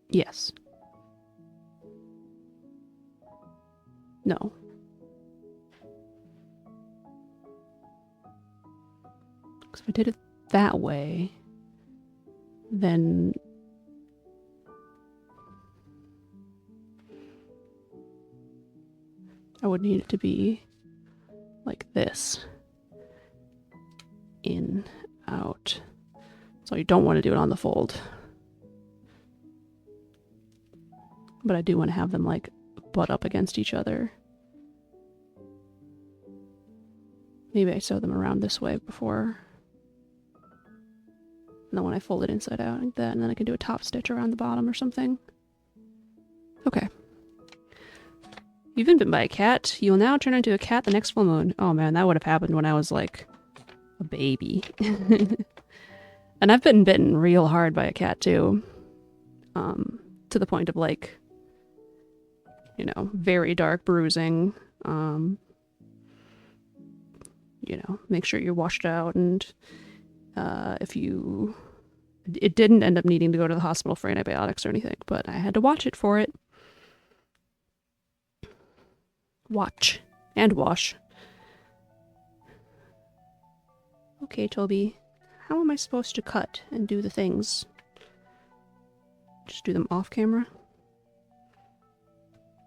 Yes. No. Because if I did it that way, then I would need it to be like this. In, out. So you don't want to do it on the fold. But I do want to have them like butt up against each other. Maybe I sew them around this way before. And then when I fold it inside out like that, and then I can do a top stitch around the bottom or something. Okay. You've been bitten by a cat. You will now turn into a cat the next full moon. Oh man, that would have happened when I was like a baby. And I've been bitten real hard by a cat too. To the point of like, you know, very dark bruising. You know, make sure you're washed out, and it didn't end up needing to go to the hospital for antibiotics or anything, but I had to watch it for it. Watch and wash. Okay, Toby, how am I supposed to cut and do the things? Just do them off camera?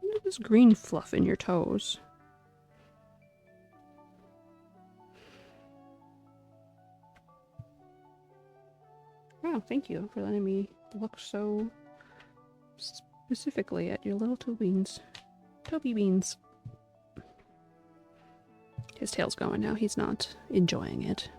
Look at this green fluff in your toes. Wow, thank you for letting me look so specifically at your little toe beans. Toby beans. His tail's going now. He's not enjoying it.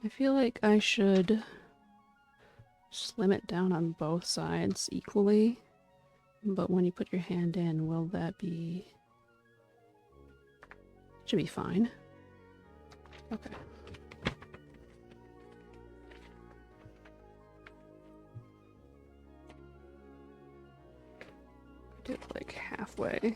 I feel like I should slim it down on both sides equally, but when you put your hand in, will that be... Should be fine. Okay. Do it like halfway.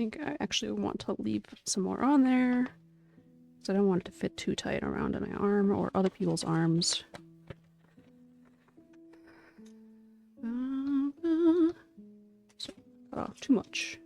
think I actually want to leave some more on there. So I don't want it to fit too tight around my arm or other people's arms. Oh, too much.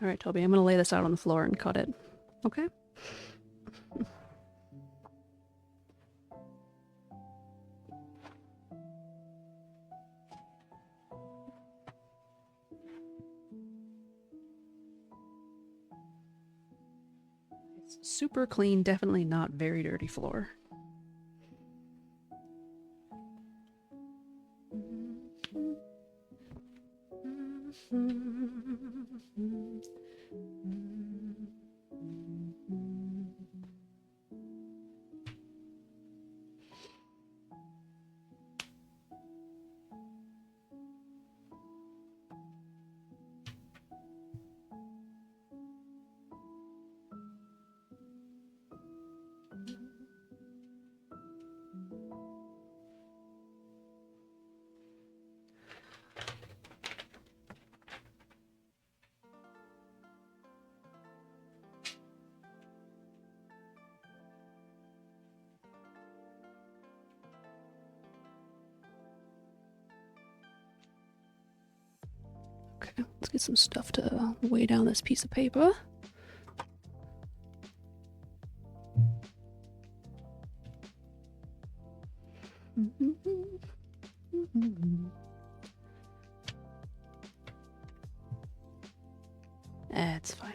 All right, Toby, I'm going to lay this out on the floor and cut it. Okay? It's super clean, definitely not very dirty floor. Okay, let's get some stuff to weigh down this piece of paper. It's fine.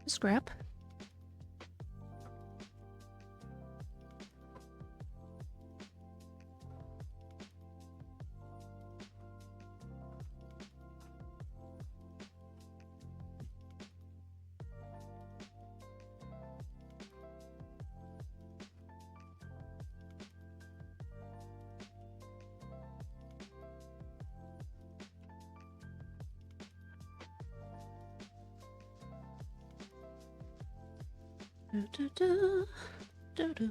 Scrap. Da, da, da, da.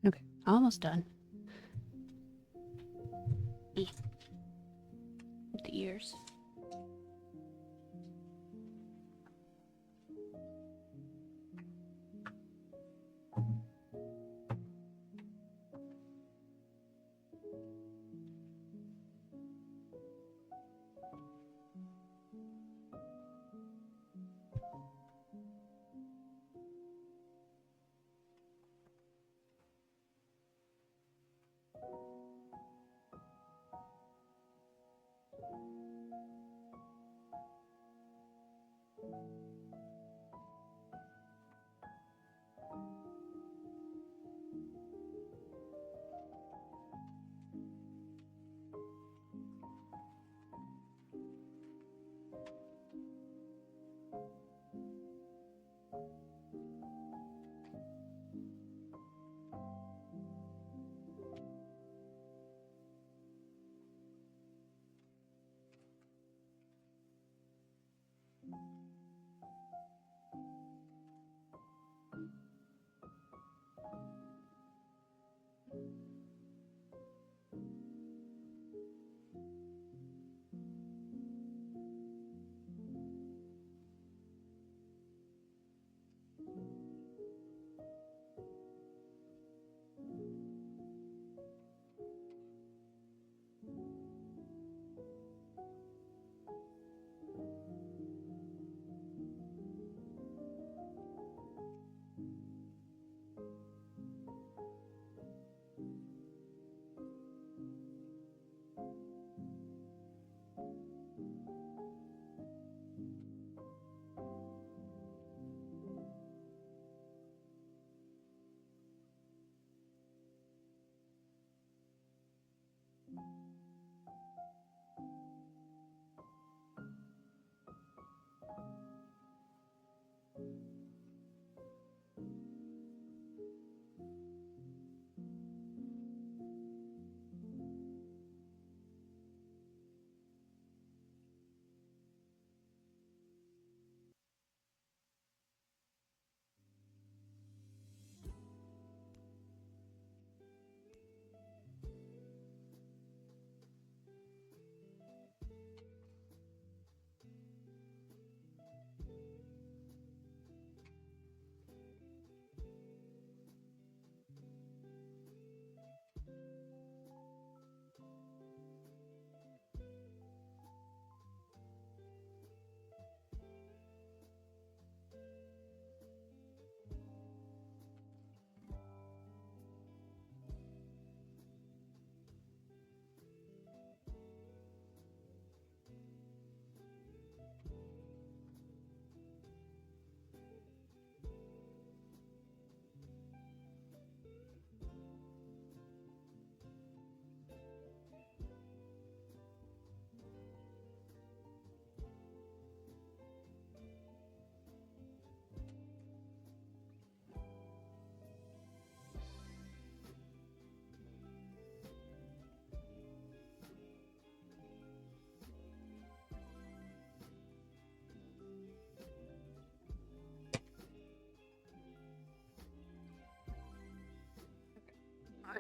Okay, almost done. With the ears.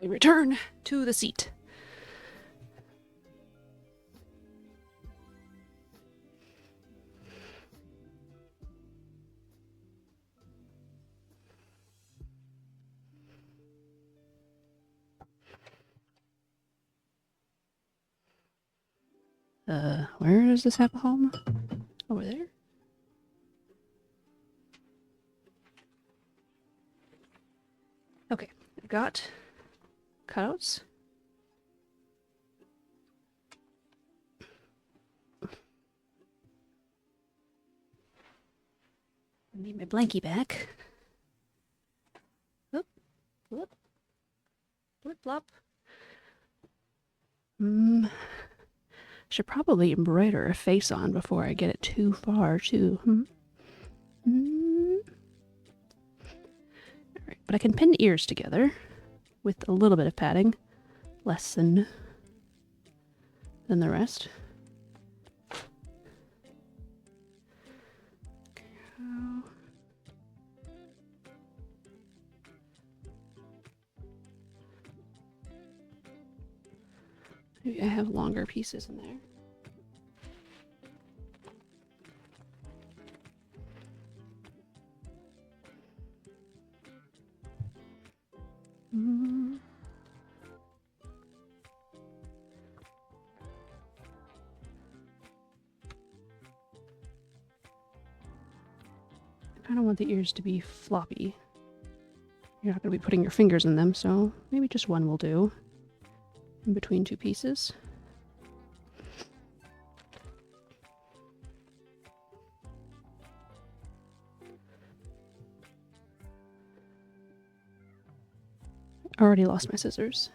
I return to the seat. Where does this have a home? Over there? Okay, I've got cutouts. I need my blankie back. Whoop, whoop, flip flop. Should probably embroider a face on before I get it too far, too. Alright, but I can pin ears together with a little bit of padding, less than the rest. Maybe I have longer pieces in there. I kind of want the ears to be floppy. You're not going to be putting your fingers in them, so maybe just one will do in between two pieces. I already lost my scissors.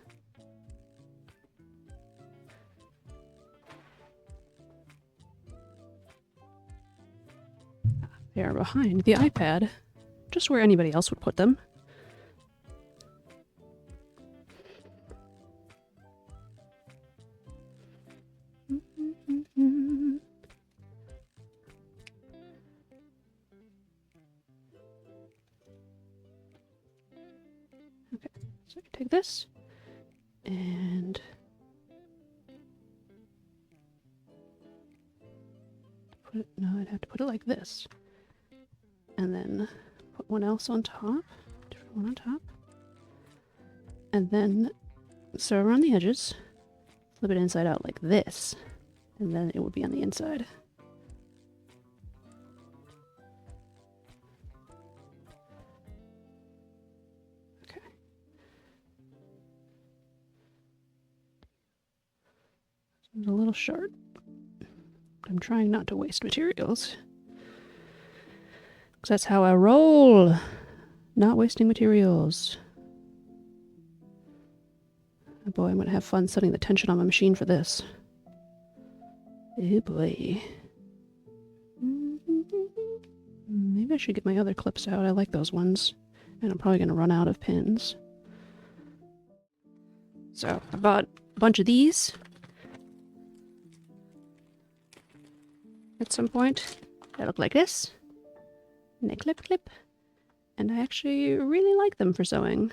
They are behind the iPad, just where anybody else would put them. Okay, so I take this and put it, no, I'd have to put it like this. And then put one else on top, different one on top. And then sew around the edges, flip it inside out like this, and then it would be on the inside. Okay. It's a little short. I'm trying not to waste materials. Because that's how I roll. Not wasting materials. Oh boy, I'm going to have fun setting the tension on my machine for this. Oh boy. Maybe I should get my other clips out. I like those ones. And I'm probably going to run out of pins. So, I bought a bunch of these at some point. They look like this. And they clip. And I actually really like them for sewing.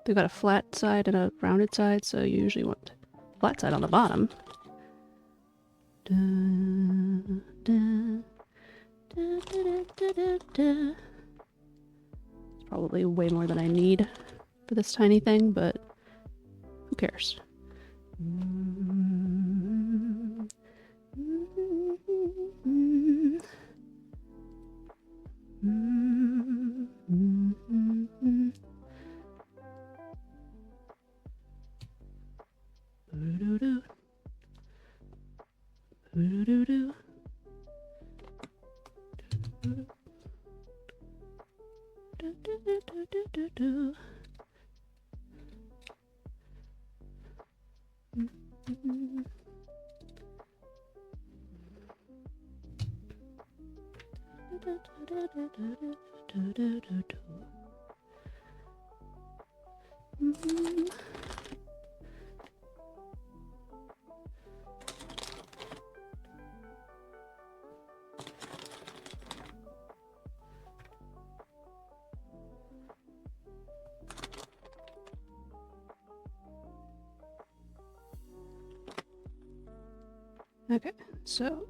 They've got a flat side and a rounded side, so you usually want flat side on the bottom. It's probably way more than I need for this tiny thing, but who cares? Okay, so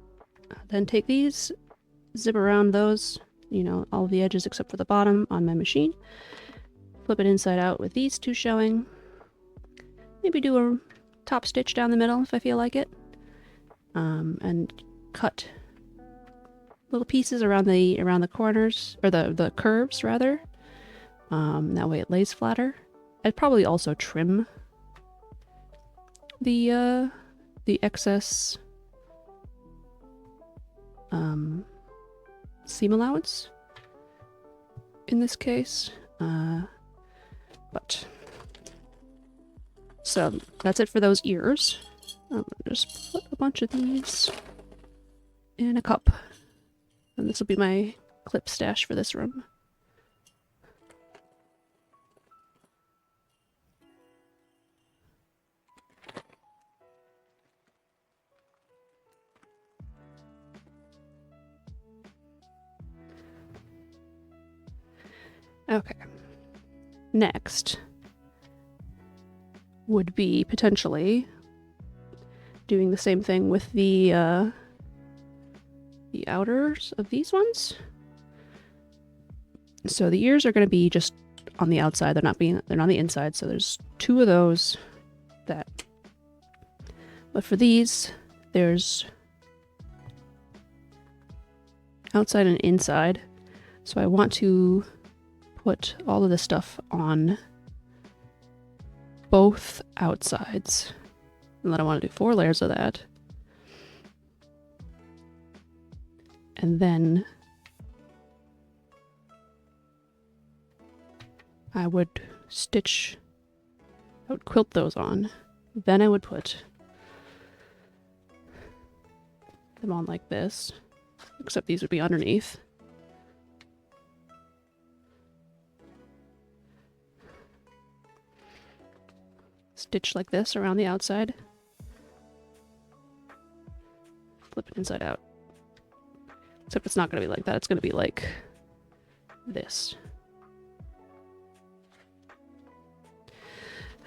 then take these, zip around those, you know, all the edges except for the bottom on my machine. Flip it inside out with these two showing. Maybe do a top stitch down the middle if I feel like it. And cut little pieces around the corners, or the curves rather. That way it lays flatter. I'd probably also trim the excess seam allowance in this case. But so that's it for those ears. I'm gonna just put a bunch of these in a cup, and this will be my clip stash for this room. Okay. Next would be potentially doing the same thing with the outers of these ones. So the ears are going to be just on the outside. They're not on the inside. So there's 2 of those. But for these, there's outside and inside. So I want to put all of this stuff on both outsides. And then I want to do 4 layers of that. And then I would quilt those on. Then I would put them on like this, except these would be underneath. Stitch like this around the outside. Flip it inside out. Except it's not going to be like that. It's going to be like this.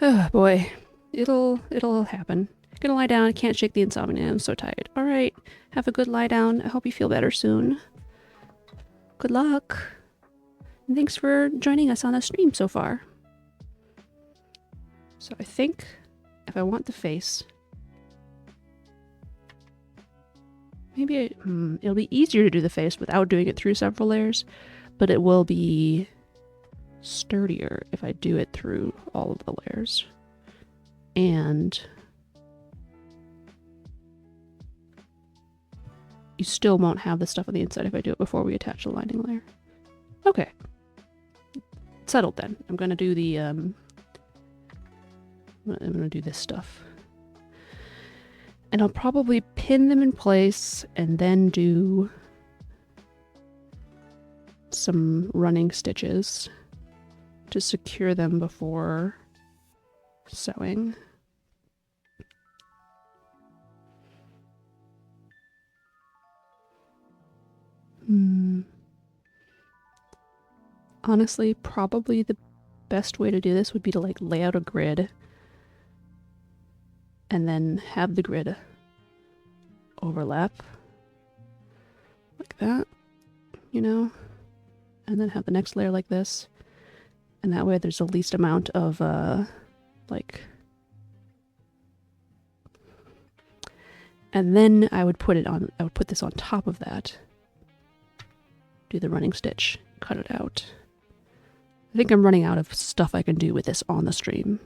Oh boy. It'll happen. Gonna lie down. I can't shake the insomnia. I'm so tired. Alright. Have a good lie down. I hope you feel better soon. Good luck. And thanks for joining us on the stream so far. So I think if I want the face, maybe it'll be easier to do the face without doing it through several layers, but it will be sturdier if I do it through all of the layers. And you still won't have the stuff on the inside if I do it before we attach the lining layer. Okay. Settled then. I'm going to do the I'm going to do this stuff. And I'll probably pin them in place and then do some running stitches to secure them before sewing. Honestly, probably the best way to do this would be to like lay out a grid and then have the grid overlap like that, you know, and then have the next layer like this, and that way there's the least amount of like, and then I would put this on top of that, do the running stitch, cut it out. I think I'm running out of stuff I can do with this on the stream.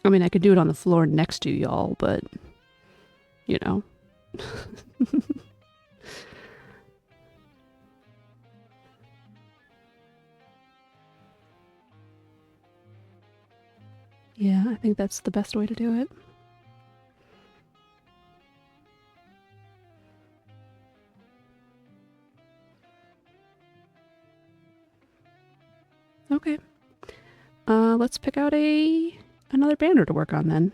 I mean, I could do it on the floor next to y'all, but, you know. Yeah, I think that's the best way to do it. Okay. Let's pick out another banner to work on then.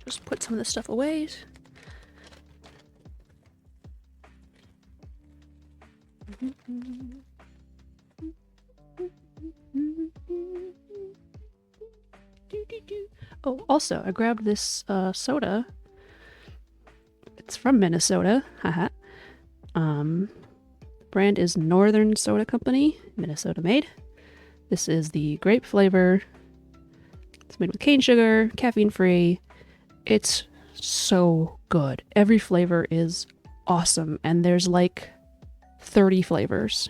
Just put some of this stuff away. Oh, also, I grabbed this soda. It's from Minnesota. Haha. Brand is Northern Soda Company, Minnesota made. This is the grape flavor. It's made with cane sugar, caffeine free. It's so good. Every flavor is awesome, and there's like 30 flavors.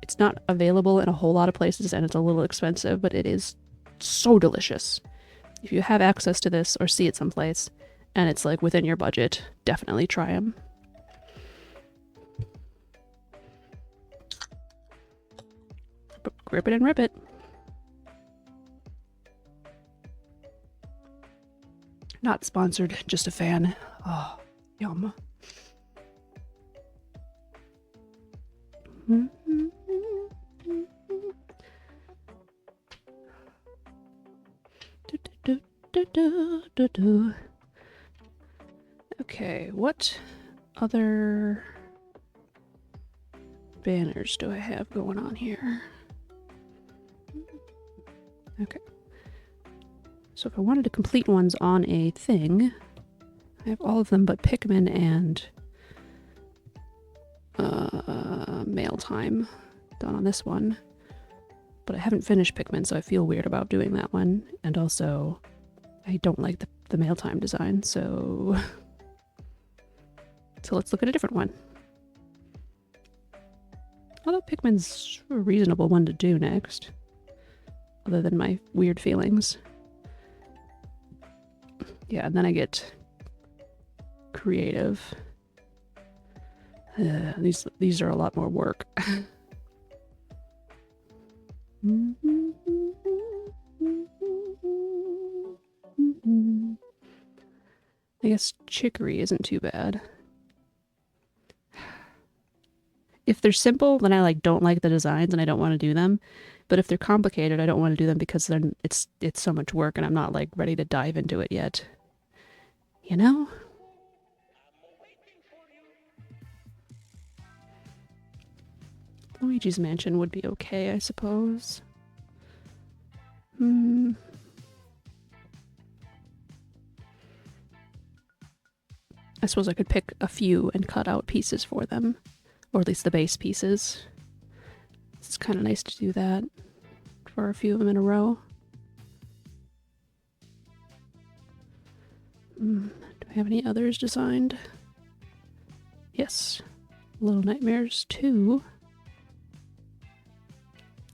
It's not available in a whole lot of places, and it's a little expensive, but it is so delicious. If you have access to this or see it someplace, and it's like within your budget, definitely try them. Grip it and rip it. Not sponsored, just a fan. Oh, yum. Okay, what other banners do I have going on here? Okay. So if I wanted to complete ones on a thing, I have all of them but Pikmin and mail time done on this one. But I haven't finished Pikmin, so I feel weird about doing that one. And also, I don't like the mail time design, so... So let's look at a different one. Although Pikmin's a reasonable one to do next. Other than my weird feelings. Yeah, and then I get creative. These are a lot more work. I guess chicory isn't too bad. If they're simple, then I don't like the designs and I don't want to do them. But if they're complicated, I don't want to do them because then it's so much work and I'm not ready to dive into it yet. You know? Luigi's Mansion would be okay, I suppose. I suppose I could pick a few and cut out pieces for them. Or at least the base pieces. It's kind of nice to do that for a few of them in a row. Do I have any others designed? Yes. Little Nightmares 2.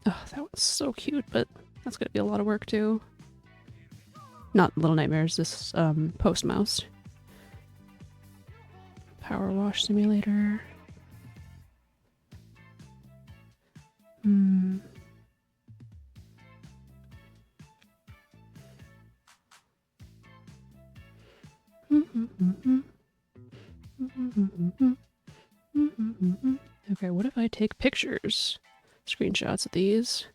Oh, that one's so cute, but that's gonna be a lot of work too. Not Little Nightmares, this Post Mouse. Power Wash Simulator. Okay, what if I take pictures, screenshots of these,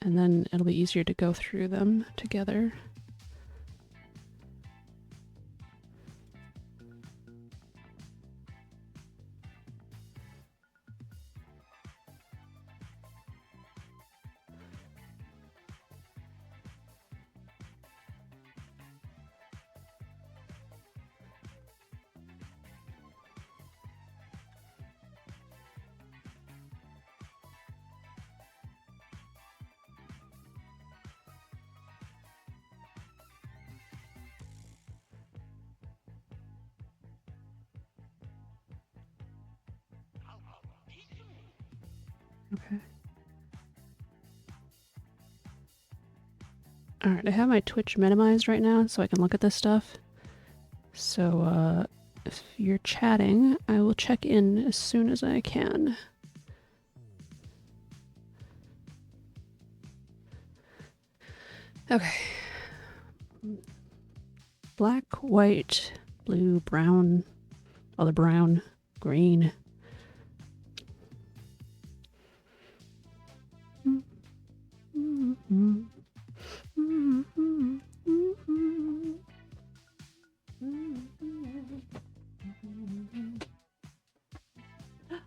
and then it'll be easier to go through them together. Okay. Alright, I have my Twitch minimized right now so I can look at this stuff. So, if you're chatting, I will check in as soon as I can. Okay. Black, white, blue, brown, other brown, green.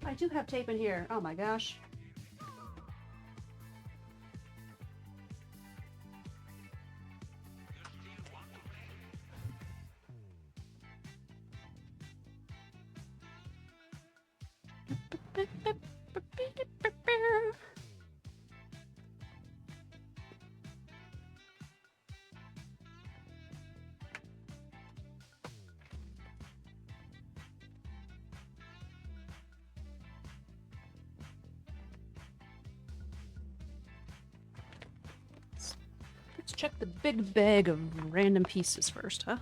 I do have tape in here. Oh my gosh. Let's check the big bag of random pieces first, huh?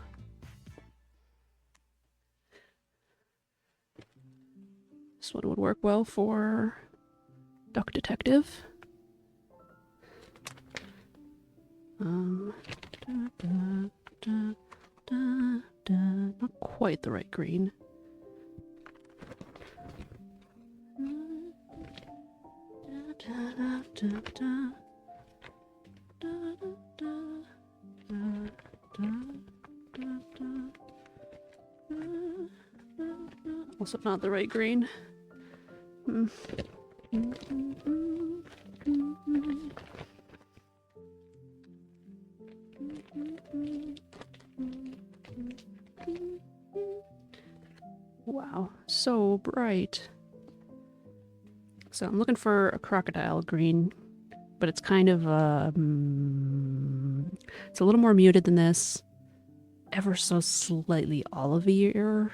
This one would work well for Duck Detective. Um, not quite the right green. Also not the right green. Wow, so bright. So I'm looking for a crocodile green, but it's kind of it's a little more muted than this. Ever so slightly olivier.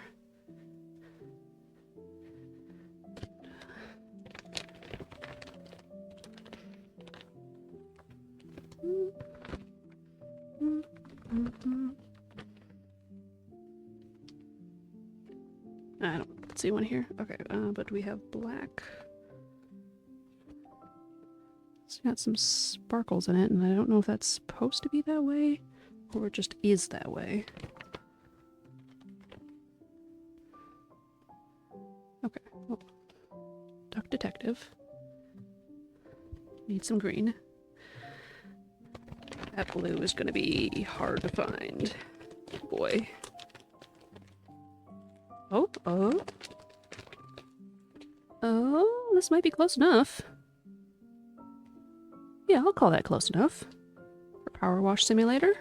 I don't see one here. Okay, but we have black. It's got some sparkles in it, and I don't know if that's supposed to be that way, or it just is that way. Okay, well, Duck Detective. Need some green. That blue is gonna be hard to find. Boy. Oh, oh. Oh, this might be close enough. Yeah, I'll call that close enough. For Power Wash Simulator.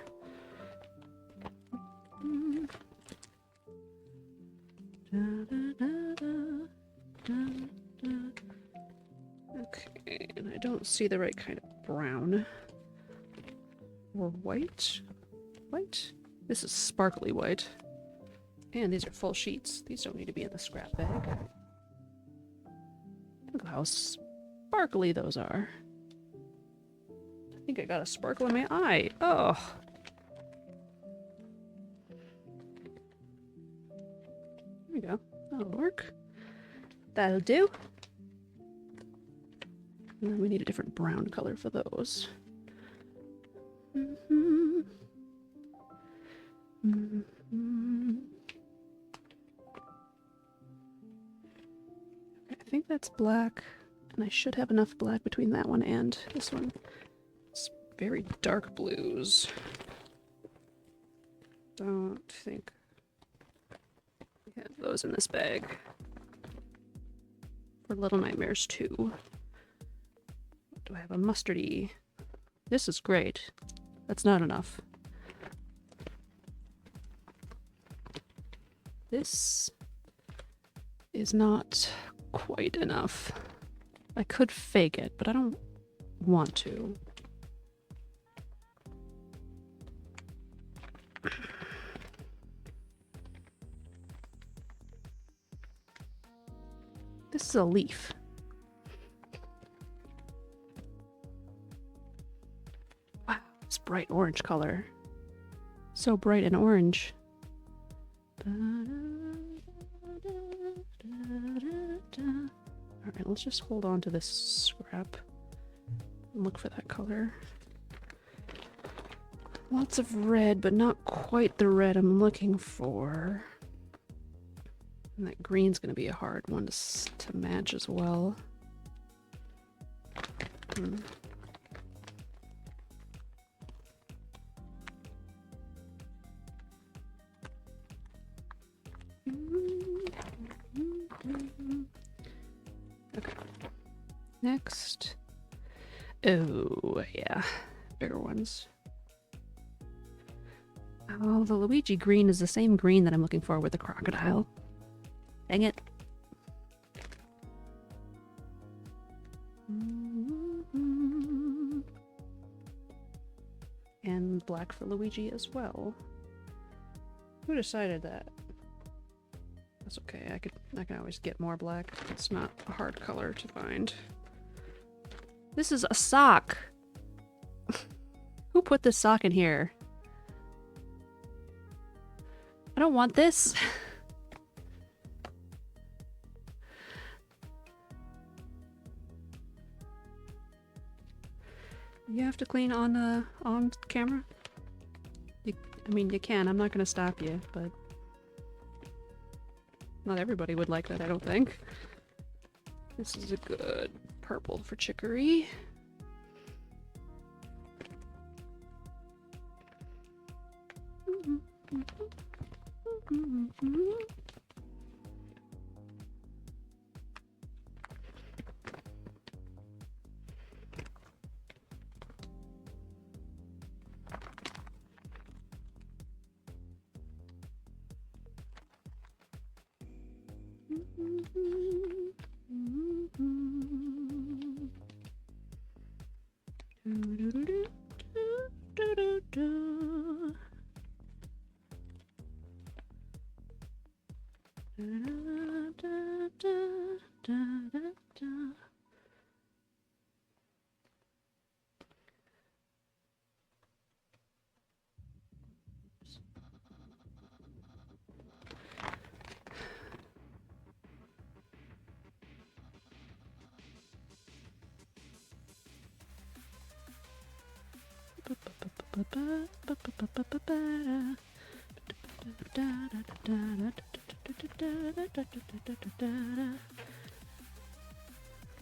Okay, and I don't see the right kind of brown. Or white? White? This is sparkly white. And these are full sheets. These don't need to be in the scrap bag. Look how sparkly those are. I think I got a sparkle in my eye. Oh. There we go. That'll work. That'll do. And then we need a different brown color for those. I think that's black, and I should have enough black between that one and this one. It's very dark blues. Don't think we have those in this bag. For Little Nightmares 2. Do I have a mustardy? This is great. That's not enough. This is not quite enough. I could fake it, but I don't want to. This is a leaf. Wow, it's bright orange color. So bright and orange. Alright, let's just hold on to this scrap and look for that color. Lots of red, but not quite the red I'm looking for. And that green's gonna be a hard one to match as well. Okay. Next. Oh, yeah. Bigger ones. Oh, the Luigi green is the same green that I'm looking for with the crocodile. Dang it. And black for Luigi as well. Who decided that? That's okay, I can always get more black. It's not a hard color to find. This is a sock! Who put this sock in here? I don't want this. You have to clean on camera? I mean, you can. I'm not gonna stop you, but not everybody would like that, I don't think. This is a good purple for chicory.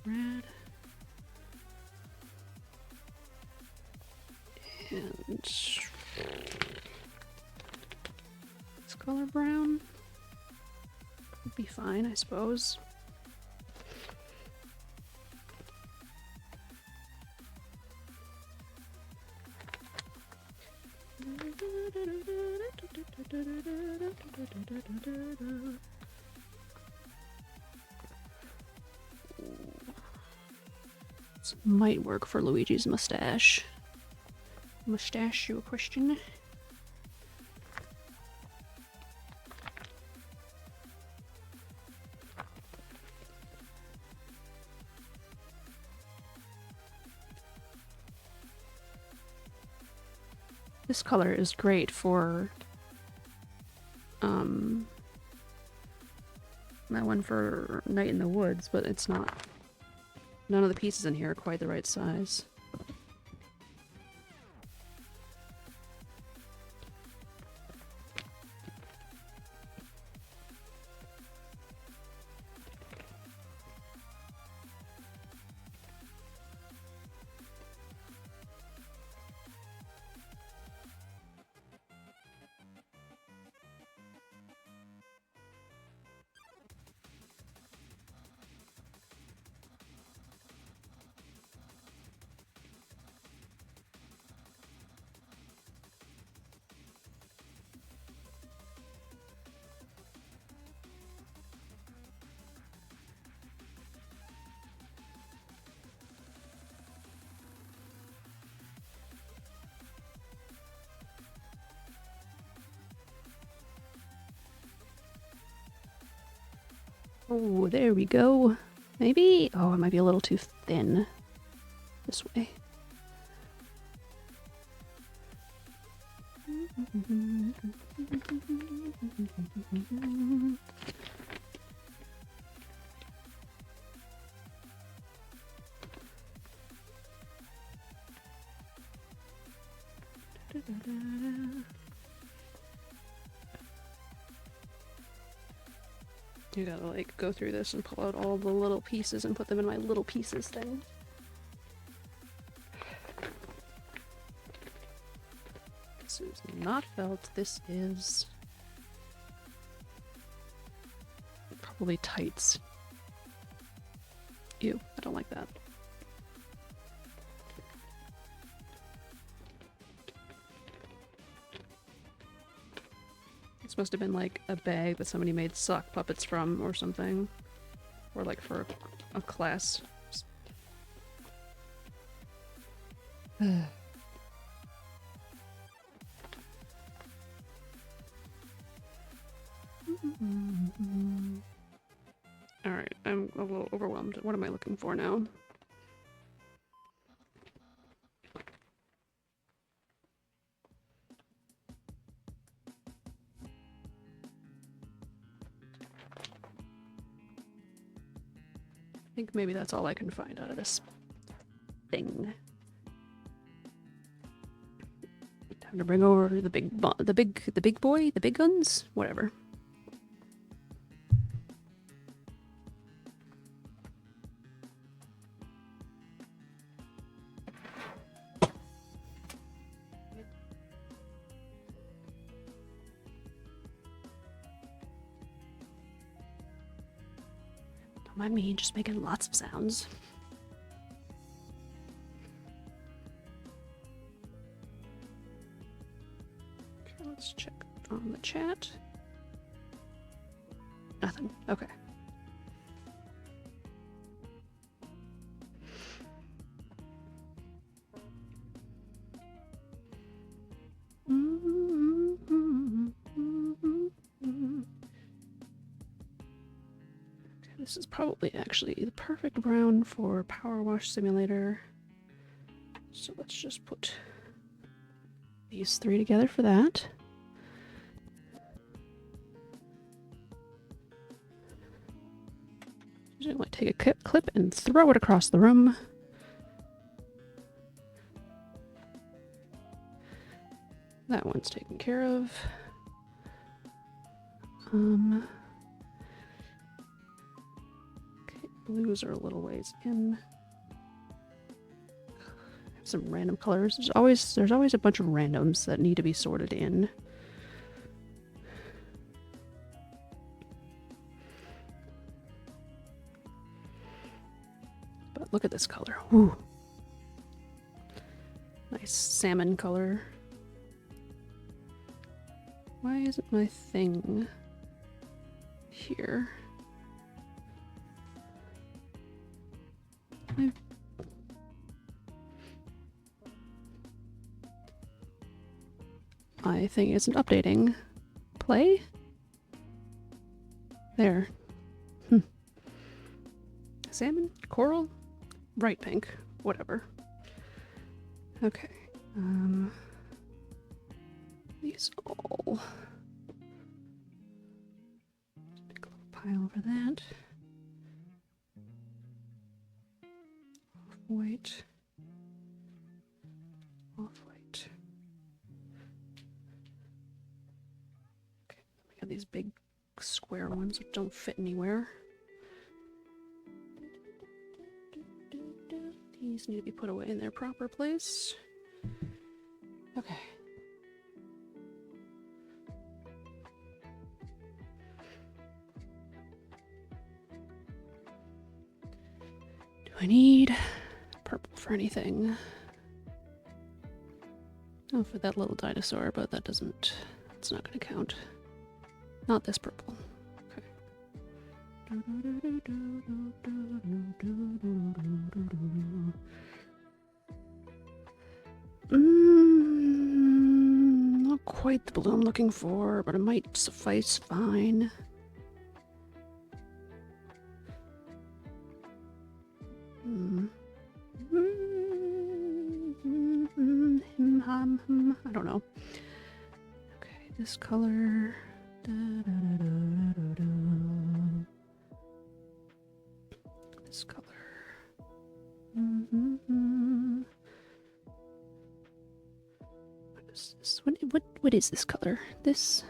Red. And this color brown would be fine, I suppose. This might work for Luigi's mustache. Mustache, you a question? This color is great for that one for Night in the Woods, but it's not. None of the pieces in here are quite the right size. Oh, there we go. Maybe? Oh, it might be a little too thin. This way. You gotta like go through this and pull out all the little pieces and put them in my little pieces thing. This is not felt, this is probably tights. Ew, I don't like that. This must have been like a bag that somebody made sock puppets from or something. Or like for a class. Alright, I'm a little overwhelmed. What am I looking for now? I think maybe that's all I can find out of this thing. Time to bring over the big boy, the big guns, whatever. Don't mind me, just making lots of sounds. Okay, let's check on the chat. Nothing. Okay. This is probably actually the perfect brown for Power Wash Simulator. So let's just put these three together for that. Just like take a clip and throw it across the room. That one's taken care of. Okay, blues are a little ways in. Some random colors. There's always a bunch of randoms that need to be sorted in. But look at this color. Ooh. Nice salmon color. Why isn't my thing here? My thing isn't updating. Play? There. Salmon? Coral? Bright pink. Whatever. Okay. These all. Big little pile over that. Off-white. Off-white. Okay, we got these big square ones that don't fit anywhere. These need to be put away in their proper place. Okay. Do I need purple for anything? Oh, for that little dinosaur, but that doesn't... it's not going to count. Not this purple. Okay. Not quite the blue I'm looking for, but it might suffice fine. I don't know. Okay, this color. This color. What is this? What is this color? This.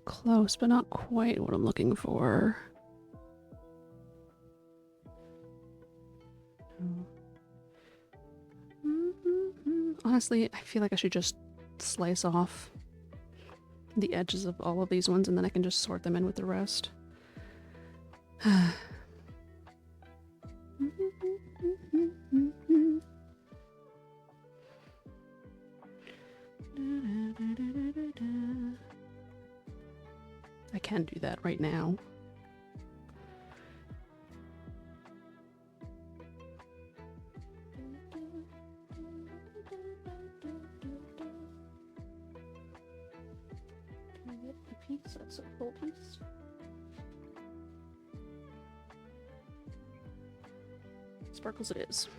Close, but not quite what I'm looking for. Honestly, I feel like I should just slice off the edges of all of these ones and then I can just sort them in with the rest. I can do that right now. That's a full piece. Sparkles it is.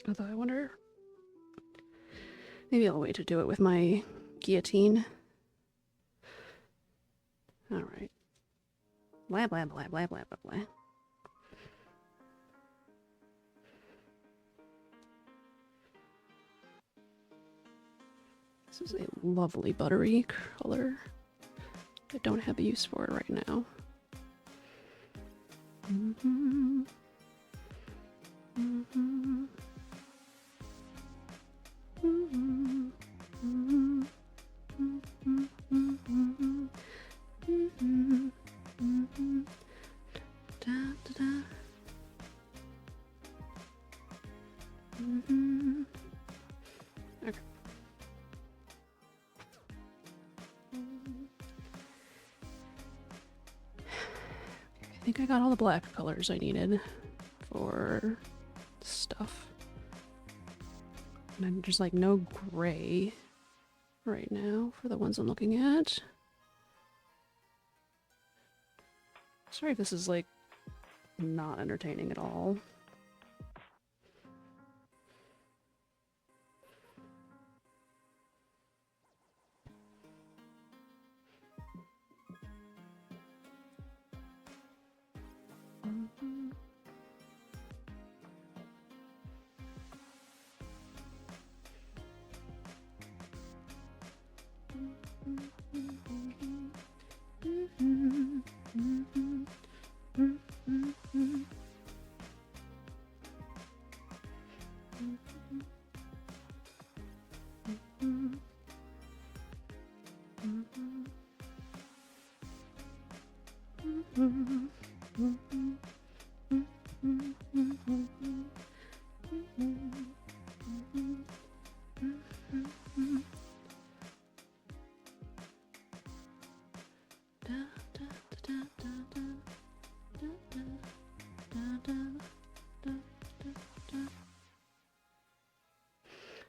Although I wonder... Maybe I'll wait to do it with my guillotine. Alright. Blah, blah, blah, blah, blah, blah, blah. This is a lovely buttery color. I don't have a use for it right now. Okay. I think I got all the black colors I needed for stuff. And there's like no gray right now for the ones I'm looking at. Sorry if this is like not entertaining at all.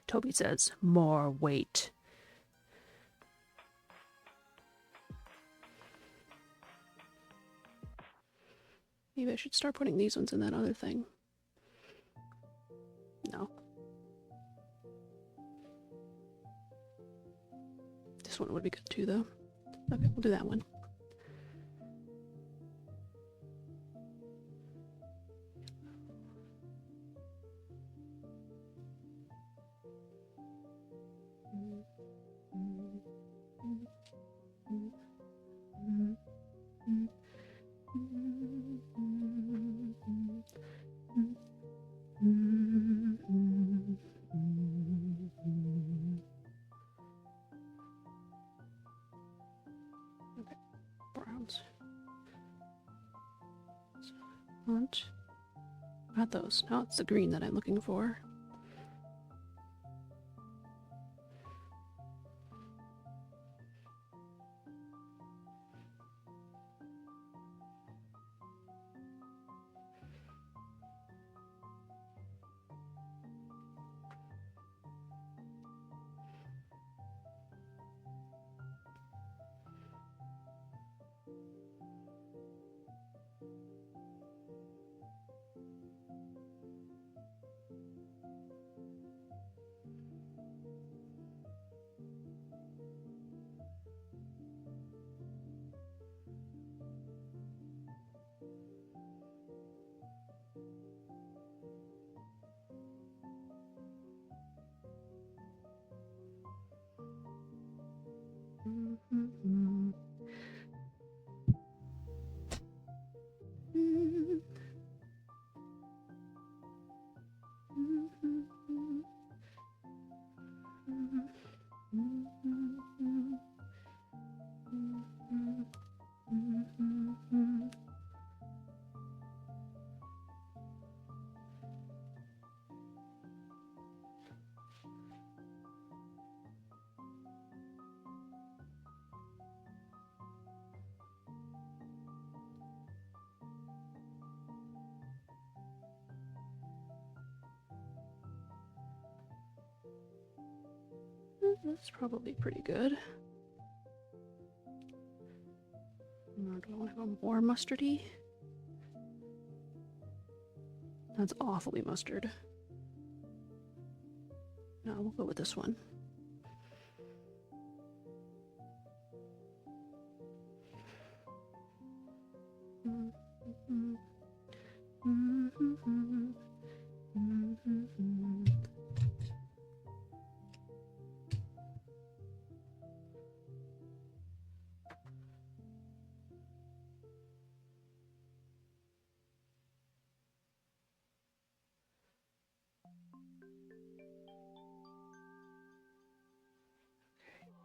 Toby says, more weight. Maybe I should start putting these ones in that other thing. No. This one would be good too, though. Okay, we'll do that one. Okay, browns. Not those. No, it's the green that I'm looking for. That's probably pretty good. Or do I want to go more mustardy? That's awfully mustard. No, we'll go with this one.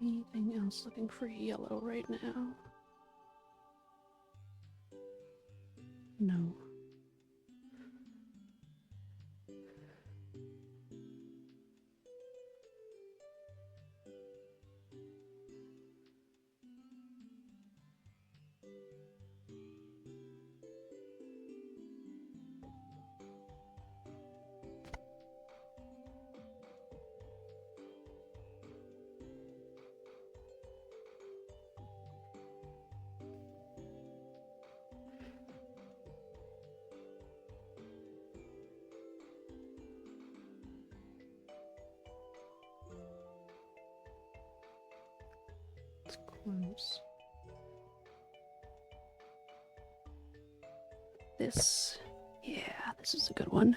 Anything else looking for yellow right now? No. It's close. This, yeah, this is a good one.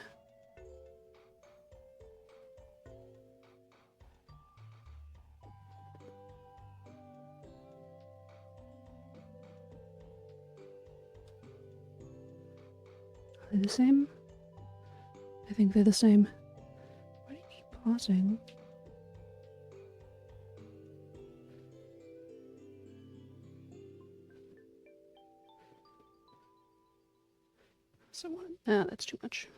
Are they the same? I think they're the same. Why do you keep pausing? Someone. Ah, that's too much.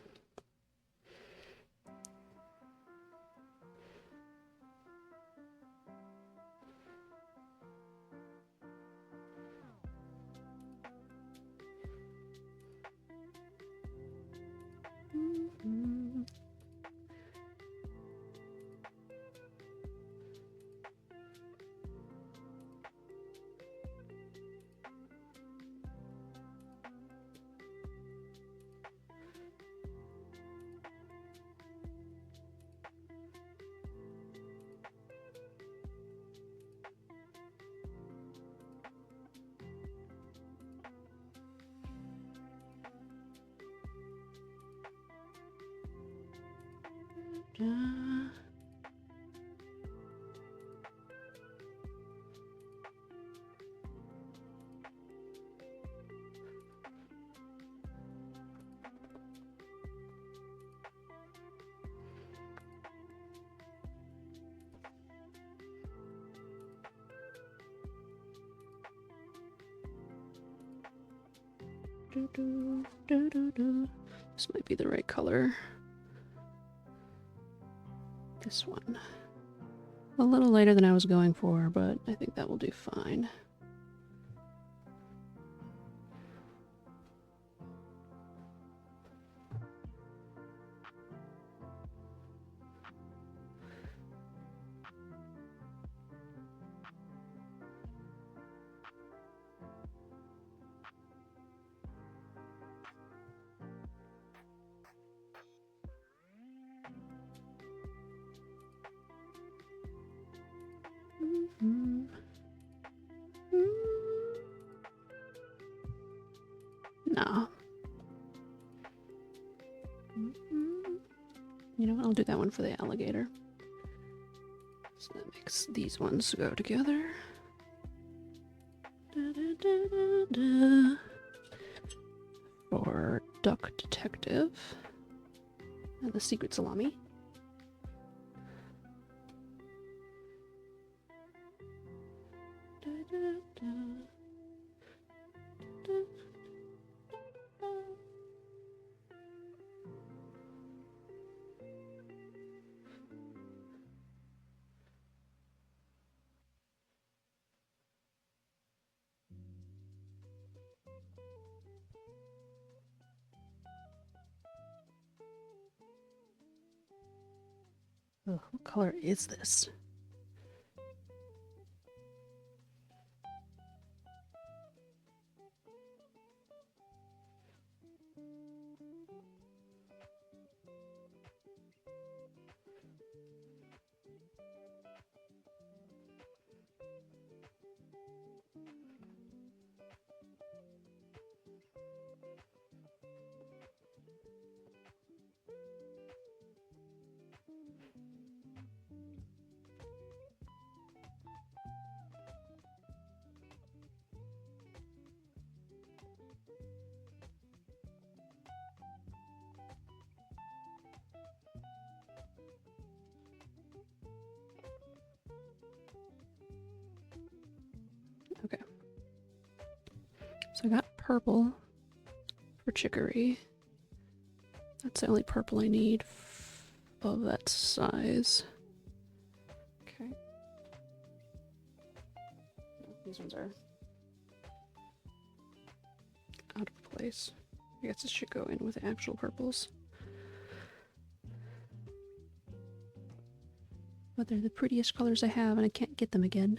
This might be the right color. This one. A little lighter than I was going for, but I think that will do fine. No. You know what? I'll do that one for the alligator. So that makes these ones go together. For Duck Detective and the Secret Salami. Ugh, what color is this? So I got purple for chicory. That's the only purple I need of that size. Okay. These ones are out of place. I guess this should go in with the actual purples. But they're the prettiest colors I have, and I can't get them again.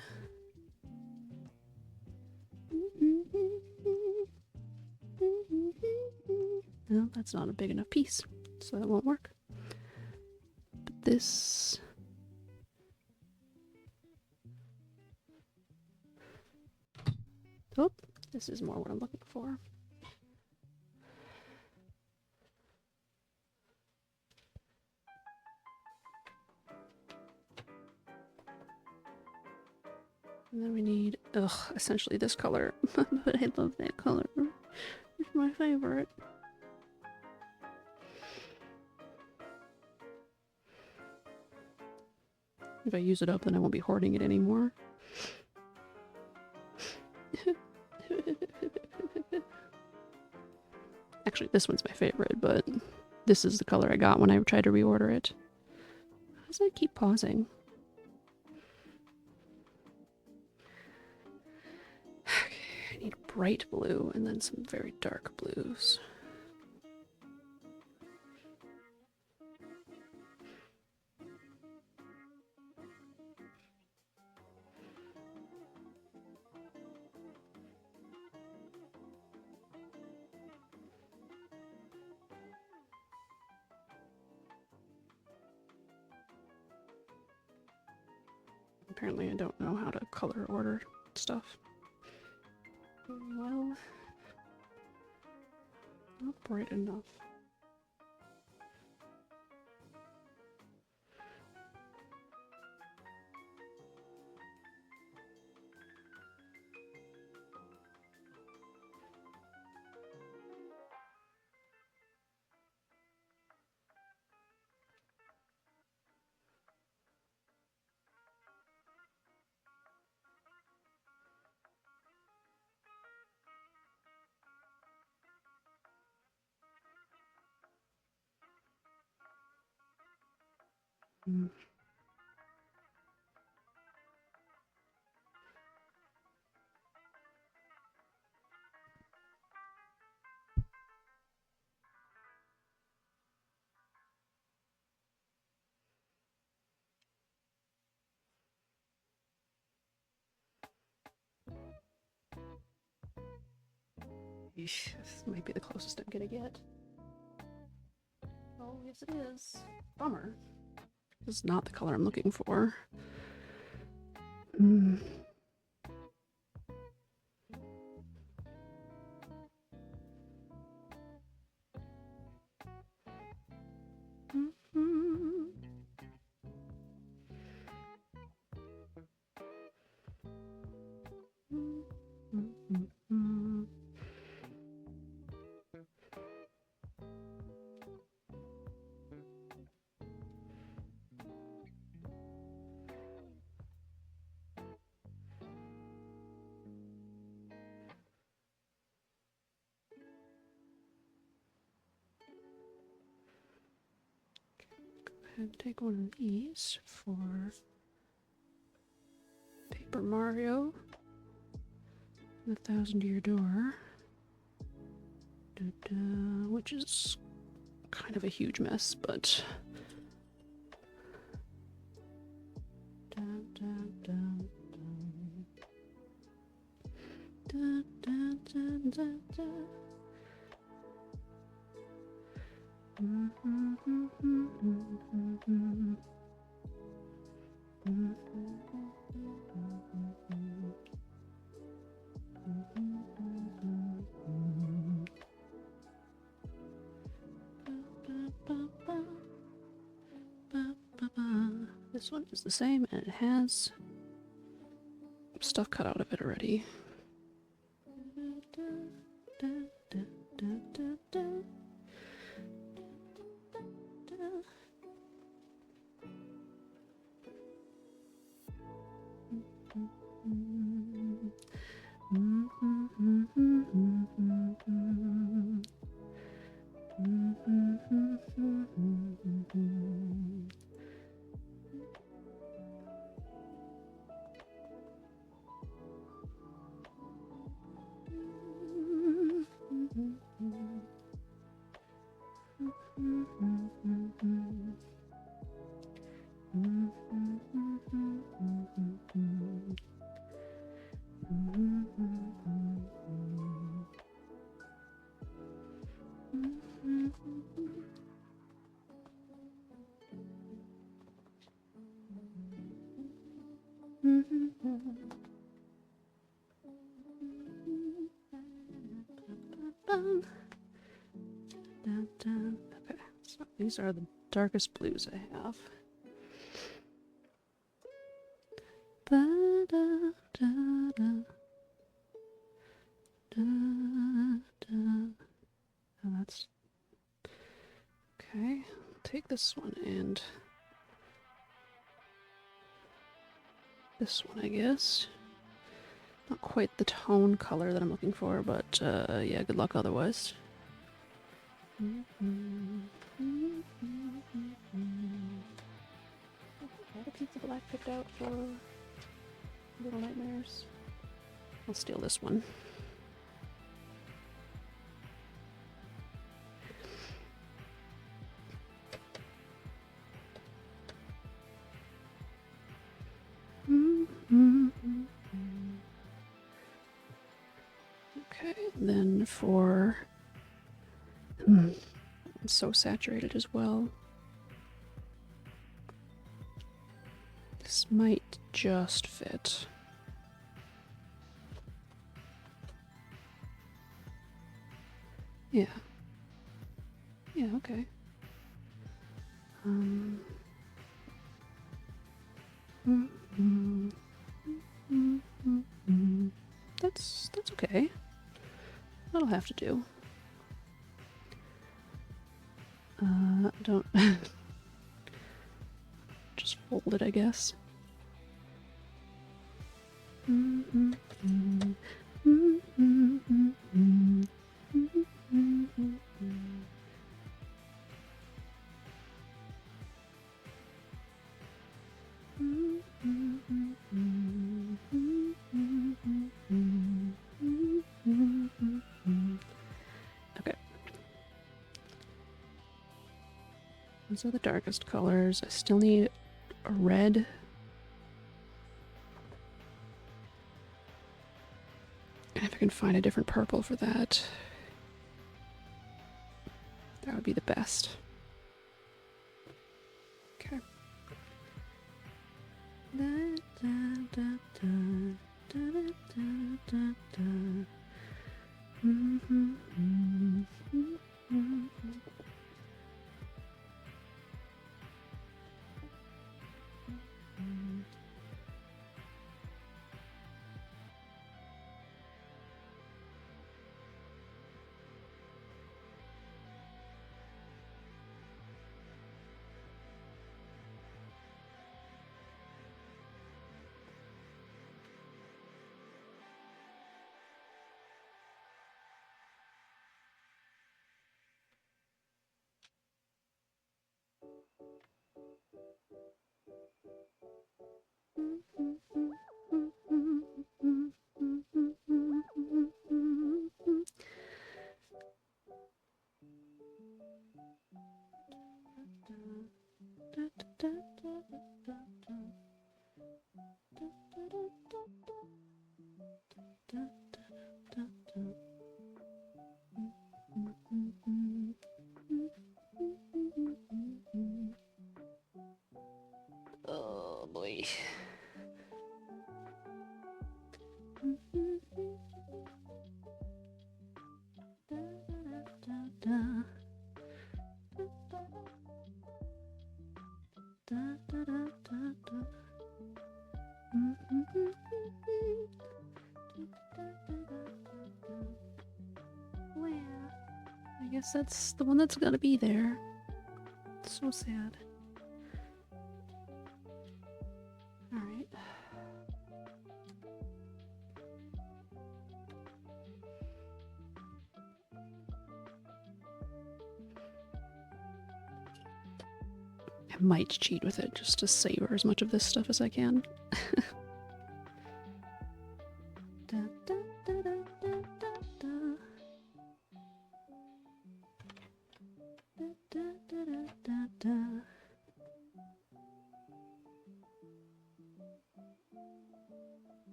No, that's not a big enough piece, so that won't work. But this... Oh, this is more what I'm looking for. And then we need, essentially this color. But I love that color. It's my favorite. If I use it up, then I won't be hoarding it anymore. Actually, this one's my favorite, but this is the color I got when I tried to reorder it. How does it keep pausing? Okay, I need bright blue and then some very dark blues. Apparently I don't know how to color order stuff. Well, not bright enough. Mm. Eesh, this might be the closest I'm gonna get. Oh, yes it is. Bummer. This is not the color I'm looking for. Mm. And take one of these for Paper Mario, the 1,000-Year Door, which is kind of a huge mess, but this one is the same, and it has stuff cut out of it already. Okay, so these are the darkest blues I have. Oh, that's okay. Take this one and this one, I guess. Not quite the tone color that I'm looking for, but yeah, good luck otherwise. I had a piece of black picked out for Little Nightmares. I'll steal this one. Okay, then for... it's so saturated as well. This might just fit. Yeah. Yeah, okay. That's okay. That'll have to do. Don't just fold it, I guess. Okay. Those are the darkest colors. I still need a red. And if I can find a different purple for that, that would be the best. Okay. Oh boy. Well, I guess that's the one that's gonna be there. It's so sad. Alright. I might cheat with it just to savor as much of this stuff as I can.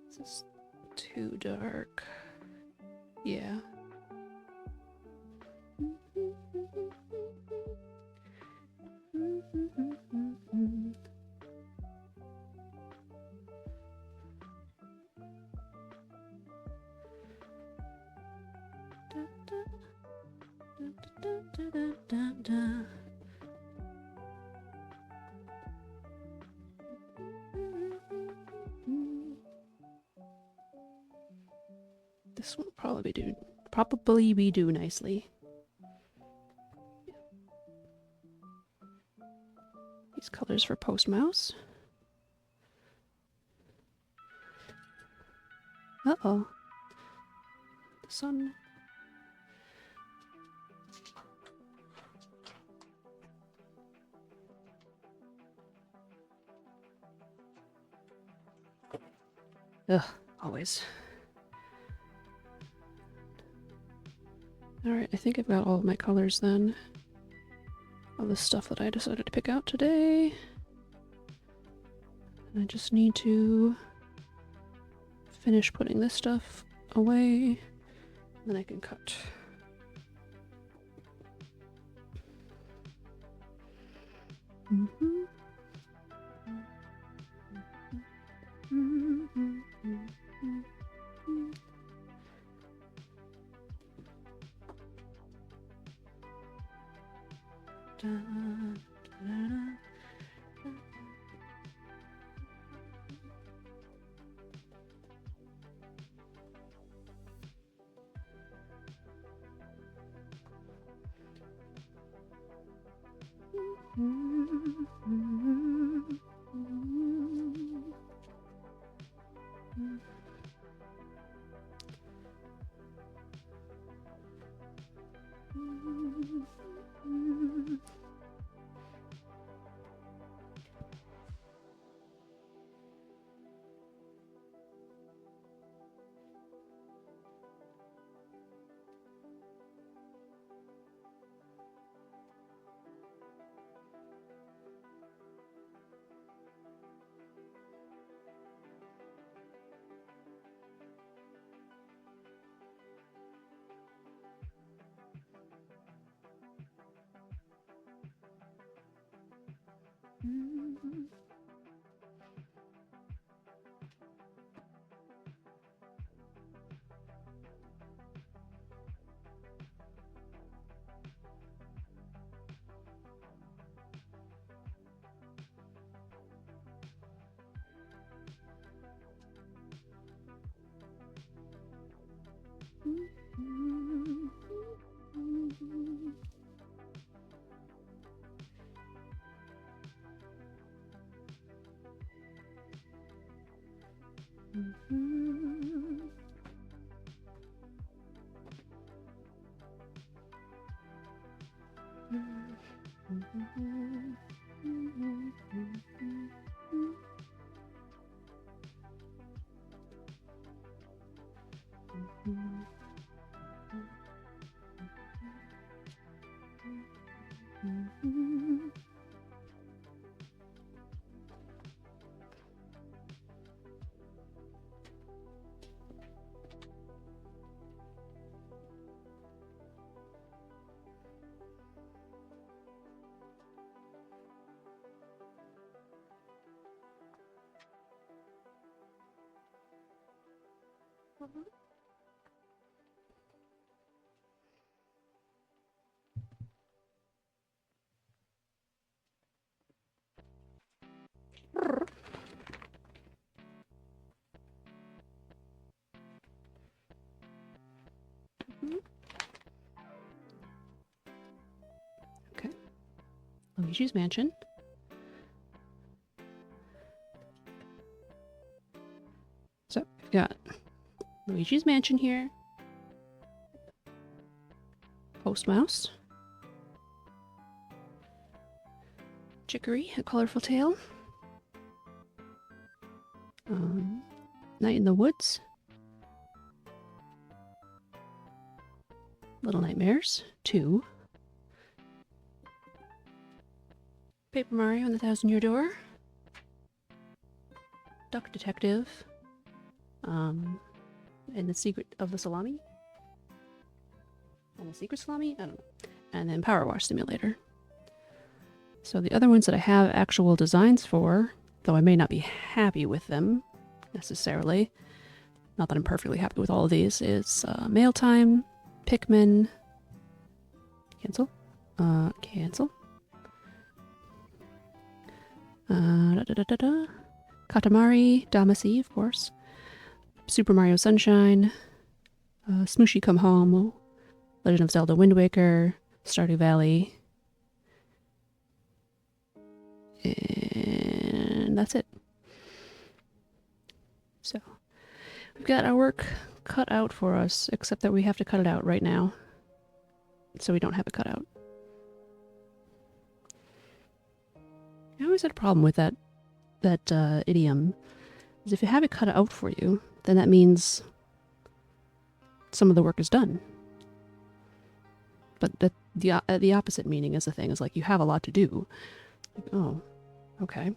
This is too dark. Yeah. This one will probably be do nicely. These colors for post mouse. Uh-oh. The sun. Ugh, always. Alright, I think I've got all of my colors then. Of the stuff that I decided to pick out today. And I just need to finish putting this stuff away. Then I can cut. Okay. Luigi's Mansion. So we've got Luigi's Mansion here. Post Mouse. Chicory, A Colorful Tale. Night in the Woods. Little Nightmares 2. Paper Mario and the Thousand-Year Door. Duck Detective. And the Secret of the Salami. And the Secret Salami? I don't know. And then Power Wash Simulator. So the other ones that I have actual designs for, though I may not be happy with them necessarily, not that I'm perfectly happy with all of these, is Mail Time, Pikmin, cancel, cancel, Katamari Damacy, of course, Super Mario Sunshine, Smooshy Come Home, Legend of Zelda Wind Waker, Stardew Valley, and that's it. So we've got our work cut out for us, except that we have to cut it out right now, so we don't have it cut out. I always had a problem with that idiom, is if you have it cut out for you, then that means some of the work is done. But the opposite meaning is the thing, is like you have a lot to do. Like, oh, okay.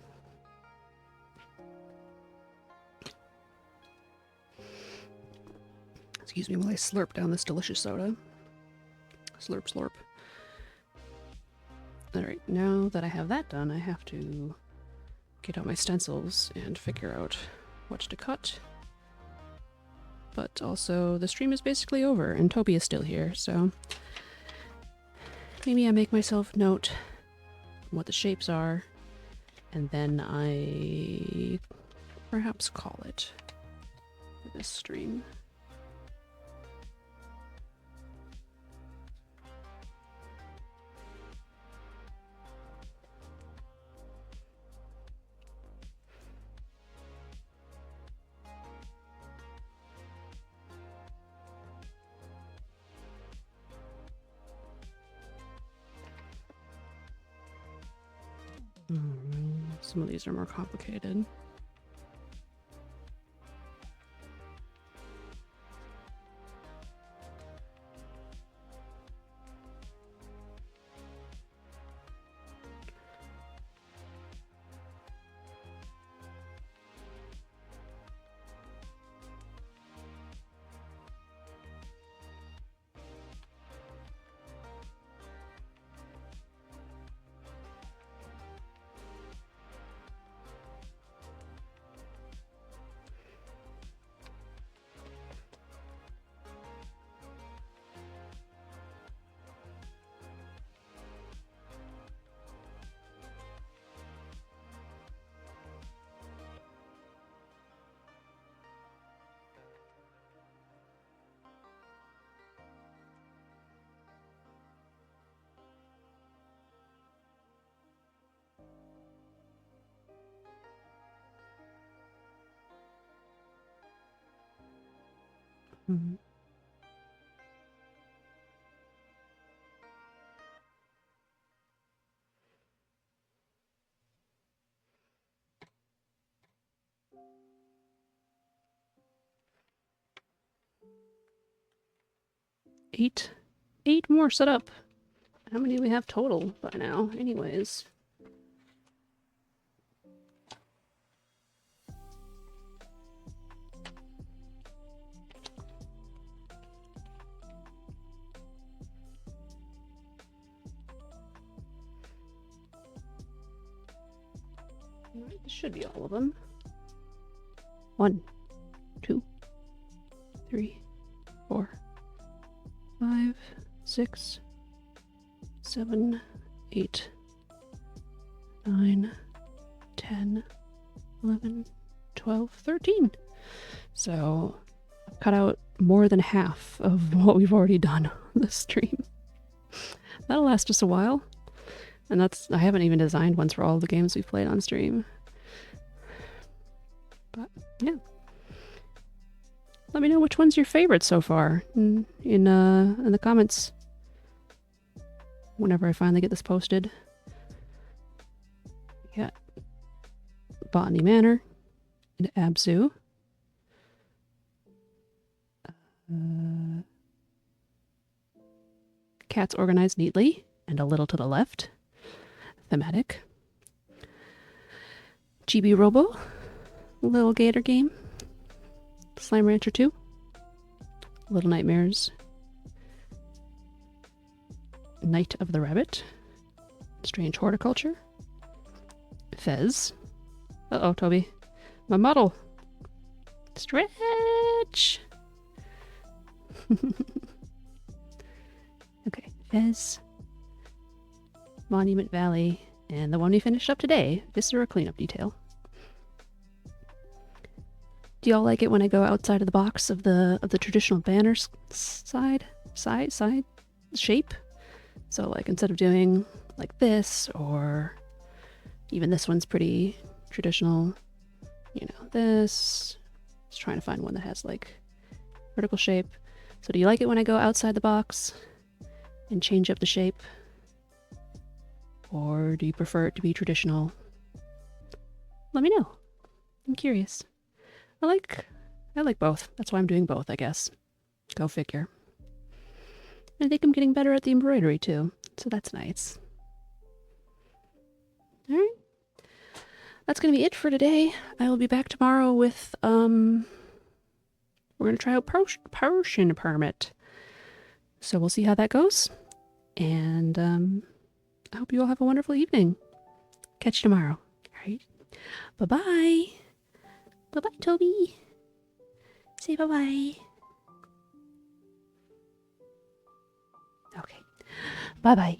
Excuse me while I slurp down this delicious soda. Slurp, slurp. Alright, now that I have that done, I have to get out my stencils and figure out what to cut. But also, the stream is basically over, and Toby is still here, so maybe I make myself note what the shapes are, and then I perhaps call it for this stream. Some of these are more complicated. Mm-hmm. Eight more set up. How many do we have total by now? Anyways. Alright, this should be all of them. 1, 2, 3, 4, 5, 6, 7, 8, 9, 10, 11, 12, 13. So I've cut out more than half of what we've already done on this stream. That'll last us a while. And I haven't even designed ones for all the games we've played on stream. But yeah. Let me know which one's your favorite so far in the comments. Whenever I finally get this posted. We got Botany Manor and Abzu. Cats organized neatly and a little to the left. Thematic. Chibi Robo. Little Gator Game. Slime Rancher 2. Little Nightmares. Night of the Rabbit. Strange Horticulture. Fez. Uh-oh, Toby. My model. Stretch! Okay, Fez. Monument Valley. And the one we finished up today, Viscera Cleanup Detail. Do y'all like it when I go outside of the box of the traditional banner side shape? So like instead of doing like this, or even this one's pretty traditional, you know, this. Just trying to find one that has like vertical shape. So do you like it when I go outside the box and change up the shape? Or do you prefer it to be traditional? Let me know. I'm curious. I like both. That's why I'm doing both, I guess. Go figure. I think I'm getting better at the embroidery too, so that's nice. Alright. That's gonna be it for today. I will be back tomorrow with, we're gonna try out Potion Permit. So we'll see how that goes. And, I hope you all have a wonderful evening. Catch you tomorrow. Alright. Bye-bye. Bye-bye, Toby. Say bye-bye. Okay. Bye-bye.